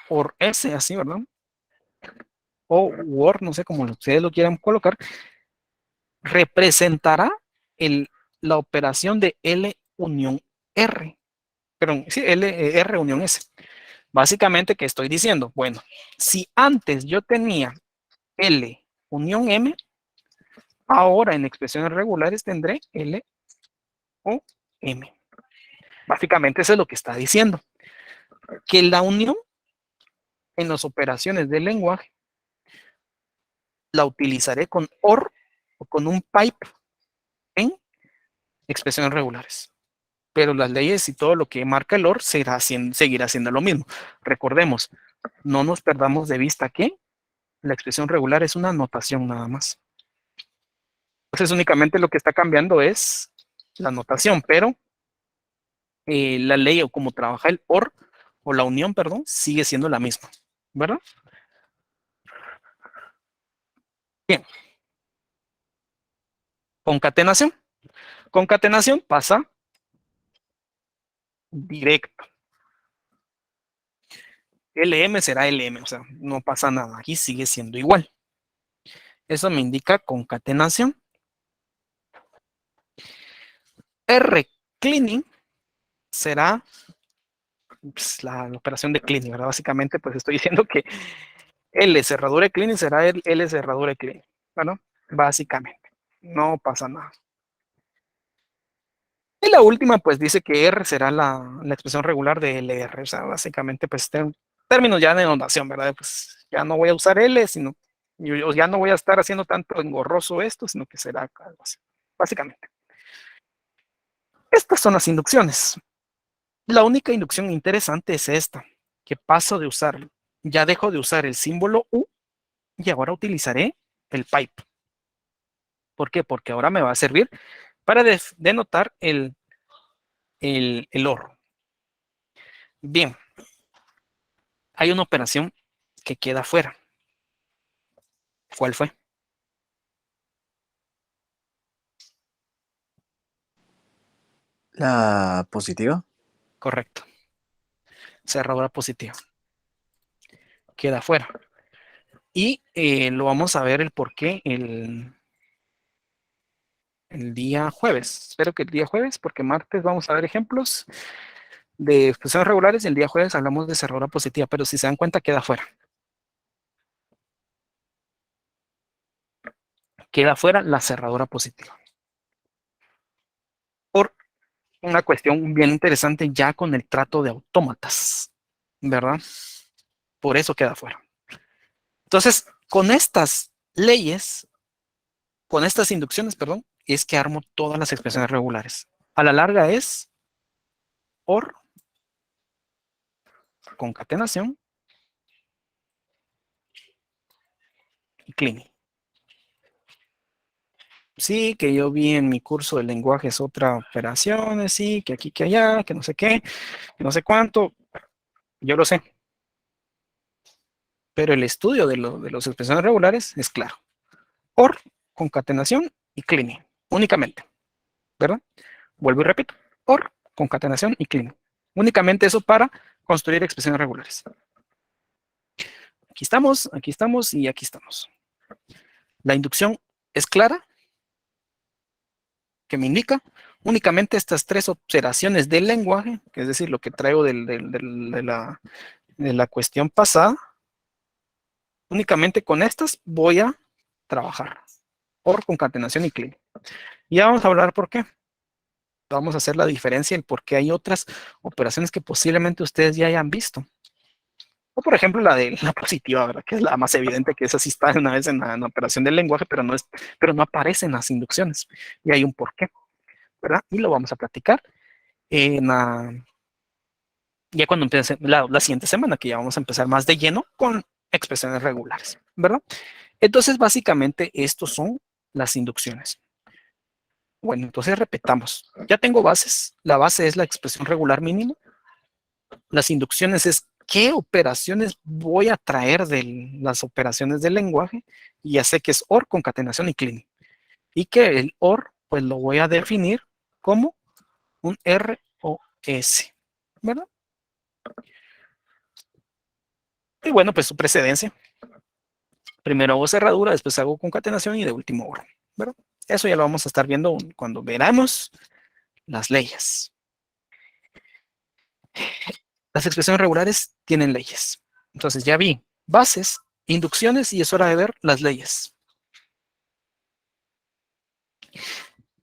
o S, así, ¿verdad? O Word, no sé cómo ustedes lo quieran colocar, representará la operación de L unión R. Perdón, sí, R unión S. Básicamente, ¿qué estoy diciendo? Bueno, si antes yo tenía L unión M, ahora en expresiones regulares tendré L o M. Básicamente eso es lo que está diciendo. Que la unión en las operaciones del lenguaje la utilizaré con OR o con un pipe en expresiones regulares. Pero las leyes y todo lo que marca el OR seguirá siendo lo mismo. Recordemos, no nos perdamos de vista que la expresión regular es una notación nada más. Entonces únicamente lo que está cambiando es la notación, pero la ley o cómo trabaja el OR o la unión, perdón, sigue siendo la misma, ¿verdad? Bien. Concatenación. Concatenación pasa directo. LM será LM, o sea, no pasa nada, aquí sigue siendo igual. Eso me indica concatenación. R cleaning será pues, la operación de cleaning, ¿verdad? Básicamente, pues estoy diciendo que L cerradura de cleaning será el L cerradura de cleaning, ¿bueno? Básicamente, no pasa nada. Y la última, pues dice que R será la expresión regular de LR, o sea, básicamente, pues términos ya de notación, ¿verdad? Pues ya no voy a usar L, sino yo ya no voy a estar haciendo tanto engorroso esto, sino que será algo así, básicamente. Estas son las inducciones. La única inducción interesante es esta. que paso de usar, ya dejo de usar el símbolo U y ahora utilizaré el pipe. ¿Por qué? Porque ahora me va a servir para denotar el OR. Bien, hay una operación que queda fuera. ¿Cuál fue? La positiva. Correcto. Cerradura positiva. Queda fuera. Y lo vamos a ver el por qué el día jueves. Espero que el día jueves, porque martes vamos a ver ejemplos de expresiones regulares y el día jueves hablamos de cerradura positiva, pero si se dan cuenta queda fuera. Queda fuera la cerradura positiva. Por una cuestión bien interesante ya con el trato de autómatas, ¿verdad? Por eso queda fuera. Entonces, con estas leyes, con estas inducciones, perdón, es que armo todas las expresiones regulares. A la larga es OR, concatenación y cleaning. Sí, que yo vi en mi curso de lenguajes otra operaciones, sí, que aquí, que allá, que no sé qué, que no sé cuánto. Yo lo sé. Pero el estudio de las expresiones regulares es claro. OR, concatenación y cleaning, únicamente, ¿verdad? Vuelvo y repito. OR, concatenación y cleaning. Únicamente eso para construir expresiones regulares. Aquí estamos y aquí estamos. La inducción es clara, que me indica únicamente estas tres operaciones del lenguaje, que es decir, lo que traigo de la cuestión pasada. Únicamente con estas voy a trabajar. Por concatenación y clean. Y ya vamos a hablar por qué. Vamos a hacer la diferencia, el por qué hay otras operaciones que posiblemente ustedes ya hayan visto. O por ejemplo la de la positiva, ¿verdad? Que es la más evidente, que esa sí está una vez en la operación del lenguaje, pero no aparece en las inducciones. Y hay un por qué, ¿verdad? Y lo vamos a platicar en ya cuando empiece la siguiente semana, que ya vamos a empezar más de lleno con expresiones regulares, ¿verdad? Entonces, básicamente, estos son las inducciones. Bueno, entonces repetamos. Ya tengo bases. La base es la expresión regular mínima. Las inducciones es qué operaciones voy a traer de las operaciones del lenguaje. Y ya sé que es OR, concatenación y cleaning. Y que el OR, pues lo voy a definir como un ROS, ¿verdad? Y bueno, pues su precedencia. Primero hago cerradura, después hago concatenación y de último OR, ¿verdad? Eso ya lo vamos a estar viendo cuando veramos las leyes. Las expresiones regulares tienen leyes. Entonces ya vi bases, inducciones y es hora de ver las leyes.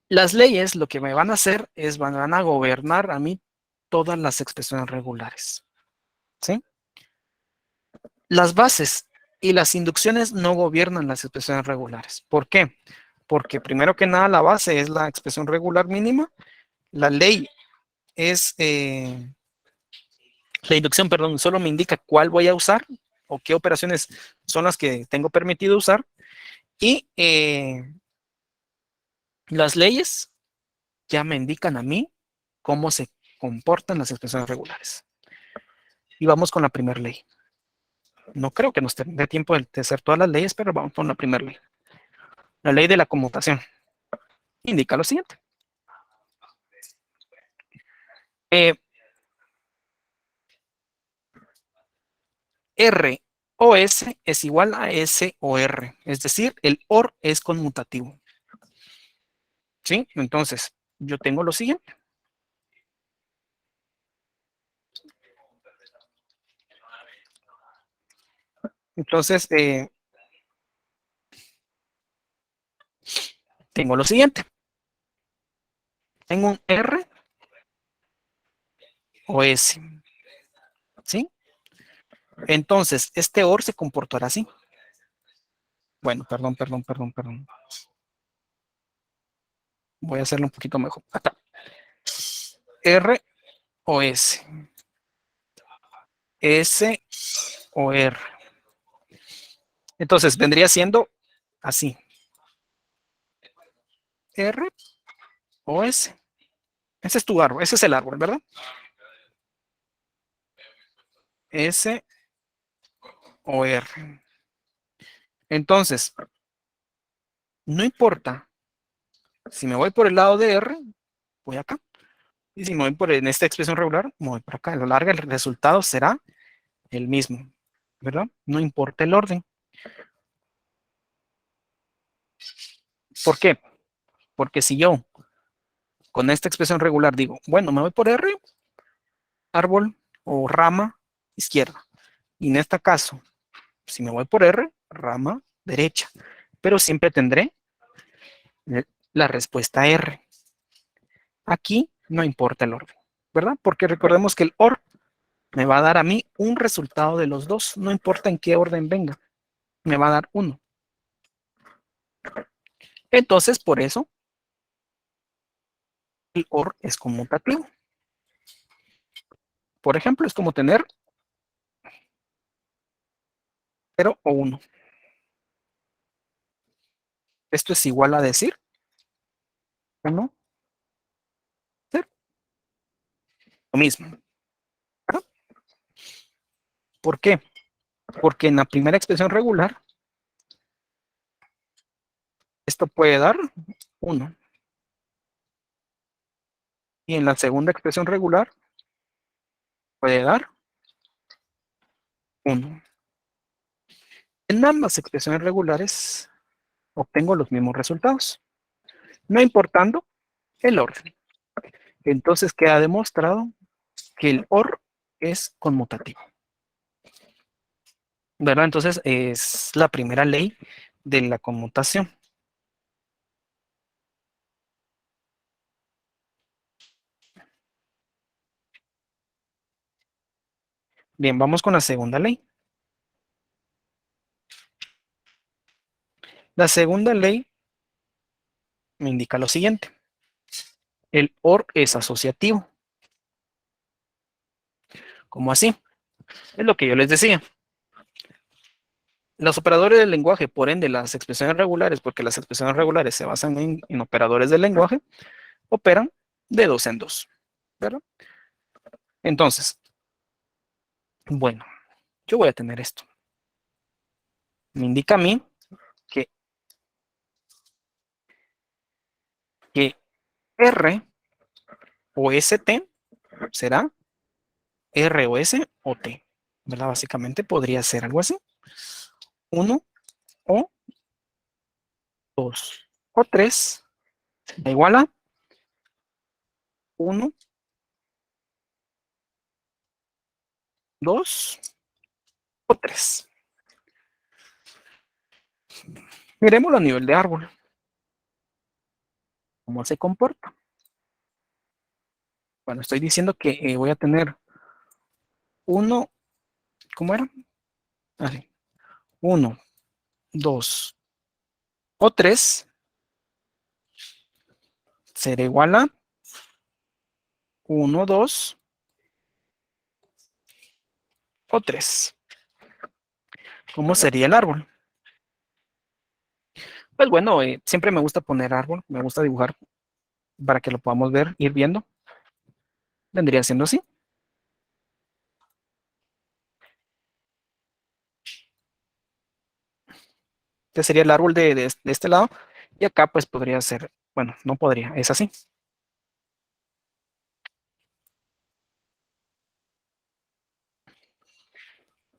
Las leyes lo que me van a hacer es van a gobernar a mí todas las expresiones regulares. ¿Sí? Las bases y las inducciones no gobiernan las expresiones regulares. ¿Por qué? Porque primero que nada la base es la expresión regular mínima. La ley es, la inducción, perdón, solo me indica cuál voy a usar o qué operaciones son las que tengo permitido usar. Y las leyes ya me indican a mí cómo se comportan las expresiones regulares. Y vamos con la primera ley. No creo que nos dé tiempo de hacer todas las leyes, pero vamos con la primera ley. La ley de la conmutación indica lo siguiente. R o S es igual a S o R. Es decir, el OR es conmutativo. ¿Sí? Entonces, yo tengo lo siguiente. Entonces, tengo lo siguiente. Tengo un R o S. ¿Sí? Entonces, este OR se comportará así. Bueno, perdón. Voy a hacerlo un poquito mejor. Acá. R o S. S o R. Entonces vendría siendo así. R o S. Ese es tu árbol, ese es el árbol, ¿verdad? S o R. Entonces, no importa. Si me voy por el lado de R, voy acá. Y si me voy por en esta expresión regular, me voy por acá. A lo largo el resultado será el mismo, ¿verdad? No importa el orden. ¿Por qué? Porque si yo con esta expresión regular digo, bueno, me voy por R, árbol o rama izquierda. Y en este caso, si me voy por R, rama derecha. Pero siempre tendré la respuesta R. Aquí no importa el orden, ¿verdad? Porque recordemos que el OR me va a dar a mí un resultado de los dos. No importa en qué orden venga, me va a dar uno. Entonces, por eso, el OR es conmutativo. Por ejemplo, es como tener 0 o 1. Esto es igual a decir 1, 0. Lo mismo, ¿verdad? ¿Por qué? Porque en la primera expresión regular, esto puede dar 1. Y en la segunda expresión regular, puede dar 1. En ambas expresiones regulares, obtengo los mismos resultados, no importando el orden. Entonces queda demostrado que el OR es conmutativo, ¿verdad? Entonces es la primera ley de la conmutación. Bien, vamos con la segunda ley. La segunda ley me indica lo siguiente. El OR es asociativo. ¿Cómo así? Es lo que yo les decía. Los operadores del lenguaje, por ende, las expresiones regulares, porque las expresiones regulares se basan en operadores del lenguaje, operan de dos en dos, ¿verdad? Entonces, bueno, yo voy a tener esto. Me indica a mí que R o ST será R o S o T, ¿verdad? Básicamente podría ser algo así. 1 o 2 o 3 da igual a 1, 2 o 3. Miremoslo a nivel de árbol. ¿Cómo se comporta? Bueno, estoy diciendo que voy a tener 1, ¿cómo era? Así. 1, 2 o 3 será igual a 1, 2 o 3. ¿Cómo sería el árbol? Pues bueno, siempre me gusta poner árbol, me gusta dibujar para que lo podamos ver, ir viendo. Vendría siendo así. Este sería el árbol de este lado. Y acá pues podría ser, bueno, no podría, es así.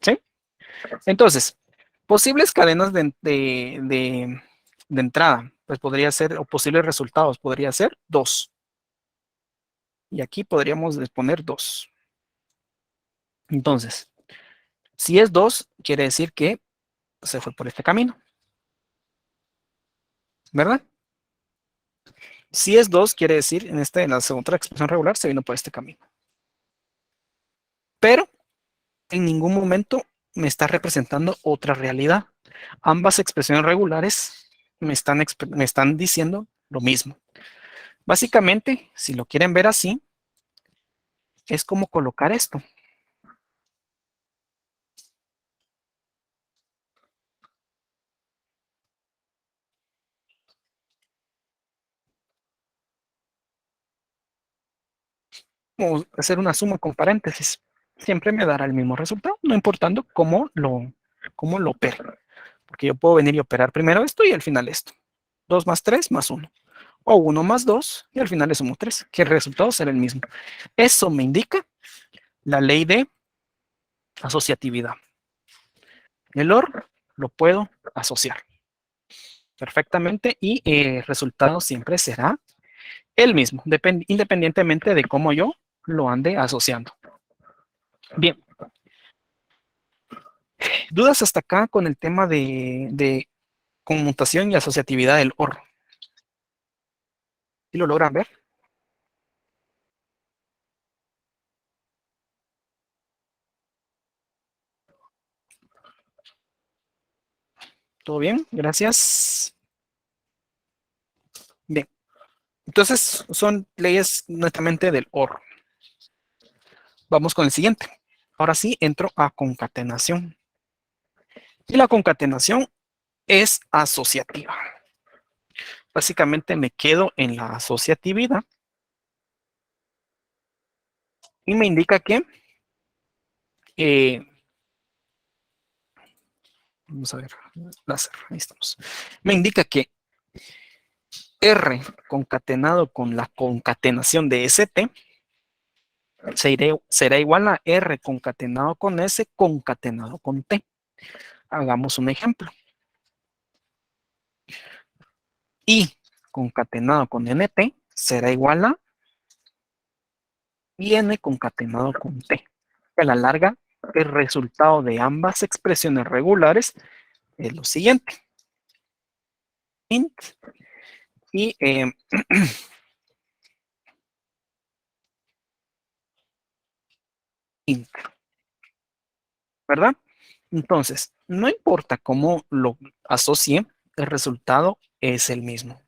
¿Sí? Entonces, posibles cadenas de entrada, pues podría ser, o posibles resultados, podría ser 2. Y aquí podríamos poner 2. Entonces, si es 2, quiere decir que se fue por este camino, ¿verdad? Si es 2, quiere decir, en la segunda expresión regular, se vino por este camino. Pero en ningún momento me está representando otra realidad. Ambas expresiones regulares me están diciendo lo mismo. Básicamente, si lo quieren ver así, es como colocar esto. como hacer una suma con paréntesis. Siempre me dará el mismo resultado, no importando cómo lo opere. Porque yo puedo venir y operar primero esto y al final esto. 2 más 3 más 1. O 1 más 2 y al final le sumo 3, que el resultado será el mismo. Eso me indica la ley de asociatividad. El OR lo puedo asociar perfectamente y el resultado siempre será el mismo, independientemente de cómo yo lo ande asociando. Bien. ¿Dudas hasta acá con el tema de conmutación y asociatividad del OR? ¿Sí lo logran ver? ¿Todo bien? Gracias. Bien. Entonces, son leyes netamente del OR. Vamos con el siguiente. Ahora sí, entro a concatenación. Y la concatenación es asociativa. Básicamente me quedo en la asociatividad y me indica que, vamos a ver, láser, ahí estamos. Me indica que R concatenado con la concatenación de ST será igual a R concatenado con S concatenado con T. Hagamos un ejemplo. I concatenado con NT será igual a IN concatenado con T. A la larga, el resultado de ambas expresiones regulares es lo siguiente. Int y int, ¿verdad? Entonces, no importa cómo lo asocie, el resultado es el mismo.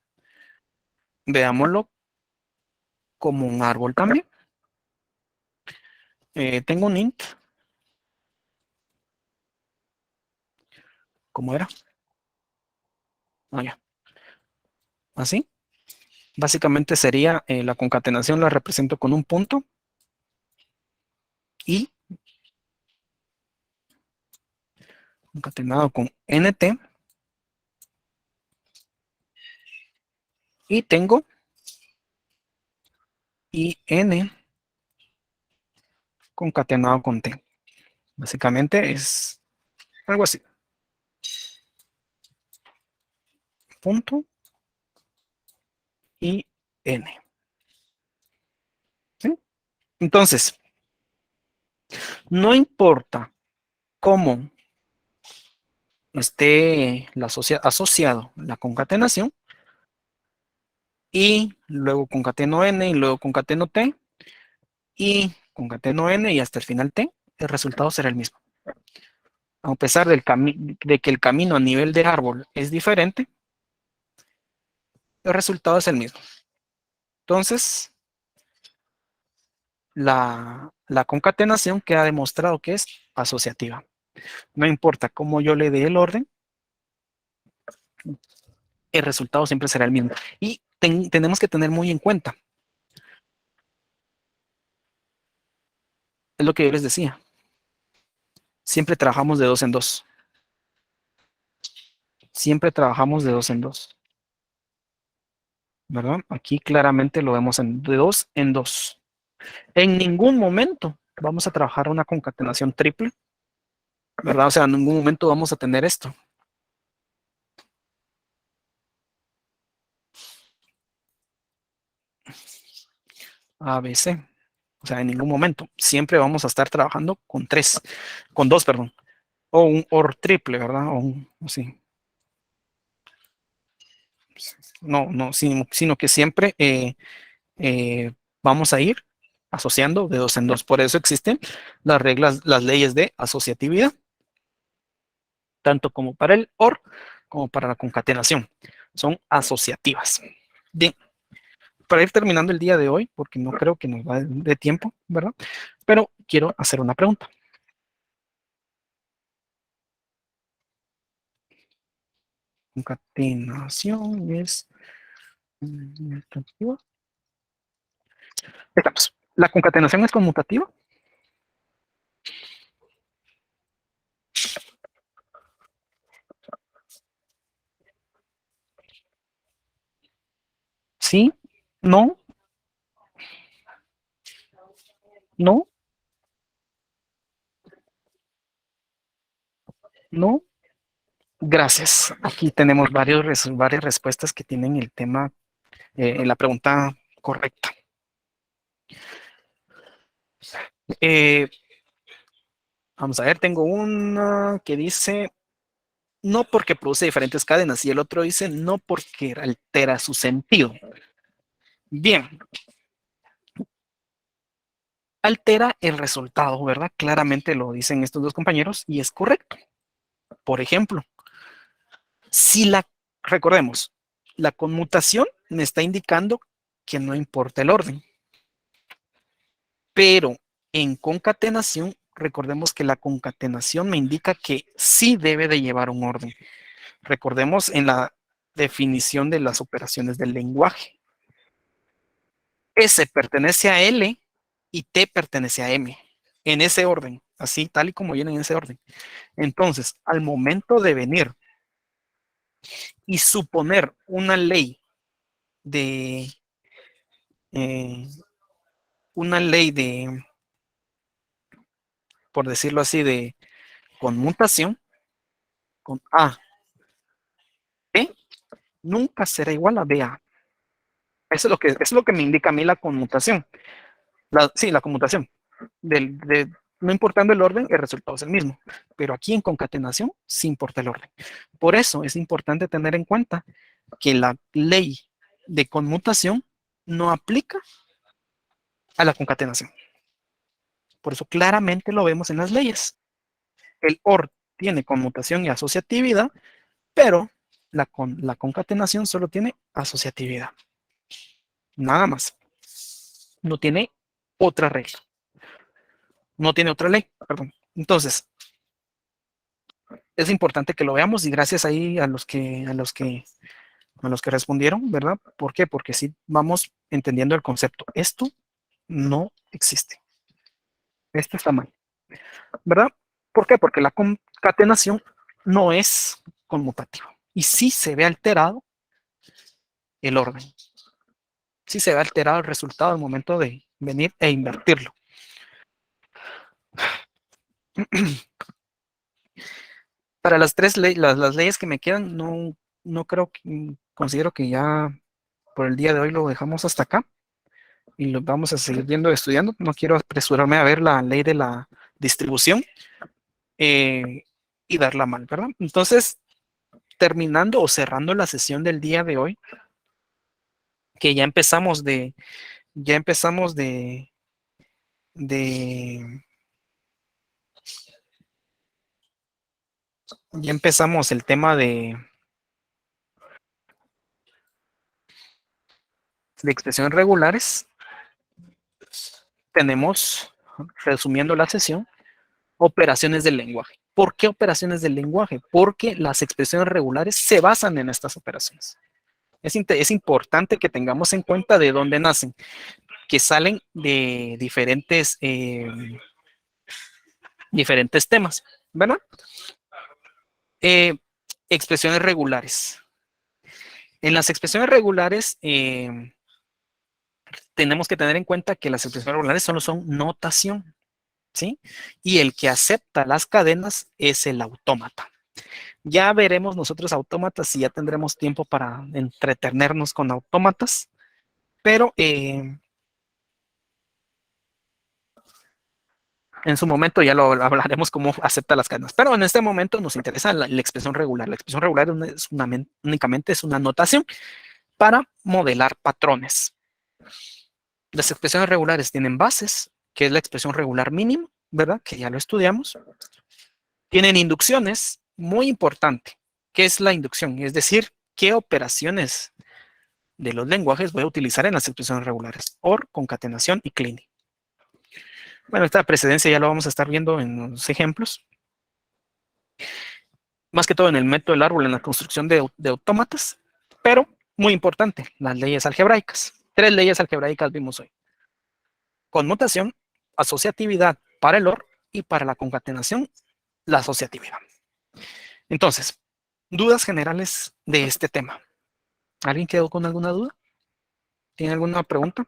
Veámoslo como un árbol también. Tengo un int. ¿Cómo era? Ya. Así. Básicamente sería la concatenación la represento con un punto y concatenado con nt y tengo in concatenado con t. Básicamente es algo así. Punto y n. ¿Sí? Entonces, no importa cómo esté asociado la concatenación y luego concateno n y luego concateno t y concateno n y hasta el final t, el resultado será el mismo. A pesar de que el camino a nivel de árbol es diferente, el resultado es el mismo. Entonces, la concatenación queda demostrado que es asociativa. No importa cómo yo le dé el orden, el resultado siempre será el mismo. Y tenemos que tener muy en cuenta, es lo que yo les decía, siempre trabajamos de 2 en 2. Siempre trabajamos de 2 en 2. ¿Verdad? Aquí claramente lo vemos de 2 en 2. En ningún momento vamos a trabajar una concatenación triple, ¿verdad? O sea, en ningún momento vamos a tener esto. ABC. O sea, en ningún momento. Siempre vamos a estar trabajando con 3, con 2, perdón. O un OR triple, ¿verdad? O sí. No, sino que siempre vamos a ir asociando de 2 en 2. Por eso existen las reglas, las leyes de asociatividad, tanto como para el OR como para la concatenación. Son asociativas. Bien, para ir terminando el día de hoy, porque no creo que nos va de tiempo, ¿verdad? Pero quiero hacer una pregunta. Concatenación es... Estamos. ¿La concatenación es conmutativa? ¿Sí? ¿No? ¿No? ¿No? Gracias. Aquí tenemos varias respuestas que tienen el tema, en la pregunta correcta. Eh, vamos a ver, tengo una que dice, no porque produce diferentes cadenas, y el otro dice, no porque altera su sentido. Bien, altera el resultado, ¿verdad? Claramente lo dicen estos dos compañeros y es correcto. Por ejemplo, si recordemos, la conmutación me está indicando que no importa el orden, pero en concatenación, recordemos que la concatenación me indica que sí debe de llevar un orden. Recordemos en la definición de las operaciones del lenguaje. S pertenece a L y T pertenece a M, en ese orden, así tal y como viene en ese orden. Entonces, al momento de venir y suponer una ley de, eh, por decirlo así, de conmutación, con A, B, nunca será igual a BA. Eso es lo que me indica a mí la conmutación. Sí, la conmutación. No importando el orden, el resultado es el mismo. Pero aquí en concatenación sí importa el orden. Por eso es importante tener en cuenta que la ley de conmutación no aplica a la concatenación. Por eso claramente lo vemos en las leyes. El OR tiene conmutación y asociatividad, pero la concatenación solo tiene asociatividad. Nada más. No tiene otra regla. No tiene otra ley, perdón. Entonces, es importante que lo veamos y gracias ahí a los que respondieron, ¿verdad? ¿Por qué? Porque sí vamos entendiendo el concepto. Esto no existe. Esto está mal, ¿verdad? ¿Por qué? Porque la concatenación no es conmutativa y sí se ve alterado el orden. Sí se ve alterado el resultado al momento de venir e invertirlo. Para las las leyes que me quedan, no creo que, considero que ya por el día de hoy lo dejamos hasta acá y lo vamos a seguir viendo estudiando. No quiero apresurarme a ver la ley de la distribución y darla mal, ¿verdad? Entonces, terminando o cerrando la sesión del día de hoy, que ya empezamos de ya empezamos el tema de expresiones regulares. Tenemos, resumiendo la sesión, operaciones del lenguaje. ¿Por qué operaciones del lenguaje? Porque las expresiones regulares se basan en estas operaciones. Es importante que tengamos en cuenta de dónde nacen, que salen de diferentes temas, ¿verdad? Expresiones regulares. En las expresiones regulares tenemos que tener en cuenta que las expresiones regulares solo son notación, ¿sí? Y el que acepta las cadenas es el autómata. Ya veremos nosotros autómatas y ya tendremos tiempo para entretenernos con autómatas, pero en su momento ya lo hablaremos cómo acepta las cadenas. Pero en este momento nos interesa la expresión regular. La expresión regular únicamente es una notación para modelar patrones. Las expresiones regulares tienen bases, que es la expresión regular mínima, ¿verdad? Que ya lo estudiamos. Tienen inducciones, muy importante. ¿Qué es la inducción? Es decir, ¿qué operaciones de los lenguajes voy a utilizar en las expresiones regulares? OR, concatenación y cleaning. Bueno, esta precedencia ya lo vamos a estar viendo en los ejemplos. Más que todo en el método del árbol, en la construcción de autómatas. Pero, muy importante, las leyes algebraicas. 3 leyes algebraicas vimos hoy. conmutación, asociatividad para el OR y para la concatenación, la asociatividad. Entonces, dudas generales de este tema. ¿Alguien quedó con alguna duda? ¿Tiene alguna pregunta?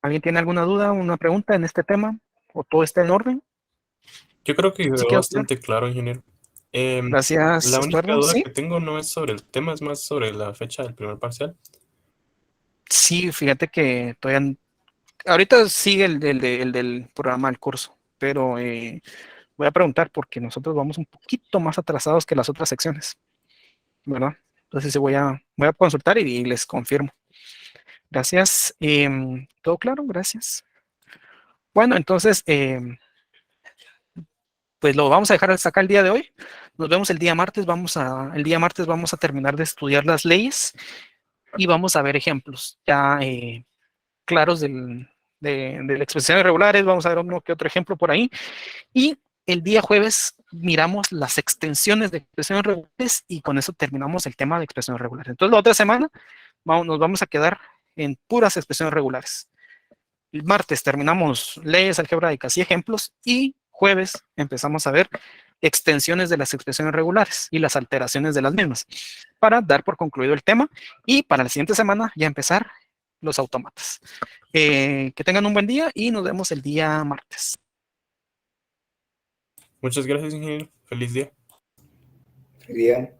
¿Alguien tiene alguna duda, una pregunta en este tema? ¿O todo está en orden? Yo creo que ¿Sí quedó quedó claro? bastante claro, ingeniero. Gracias, La única Estuardo. duda Sí, que tengo no es sobre el tema, es más sobre la fecha del primer parcial. sí, fíjate que todavía, ahorita sigue el del programa del curso, pero voy a preguntar porque nosotros vamos un poquito más atrasados que las otras secciones, ¿verdad? Entonces sí, voy a consultar y les confirmo. Gracias. ¿Todo claro? Gracias. Bueno, entonces, pues lo vamos a dejar hasta acá el día de hoy. Nos vemos el día martes. El día martes vamos a terminar de estudiar las leyes y vamos a ver ejemplos ya claros de las expresiones regulares. Vamos a ver uno que otro ejemplo por ahí. Y el día jueves miramos las extensiones de expresiones regulares y con eso terminamos el tema de expresiones regulares. Entonces, la otra semana nos vamos a quedar en puras expresiones regulares. El martes terminamos leyes algebraicas y ejemplos y jueves empezamos a ver extensiones de las expresiones regulares y las alteraciones de las mismas para dar por concluido el tema y para la siguiente semana ya empezar los autómatas. Que tengan un buen día y nos vemos el día martes. Muchas gracias, ingeniero. Feliz día. Bien.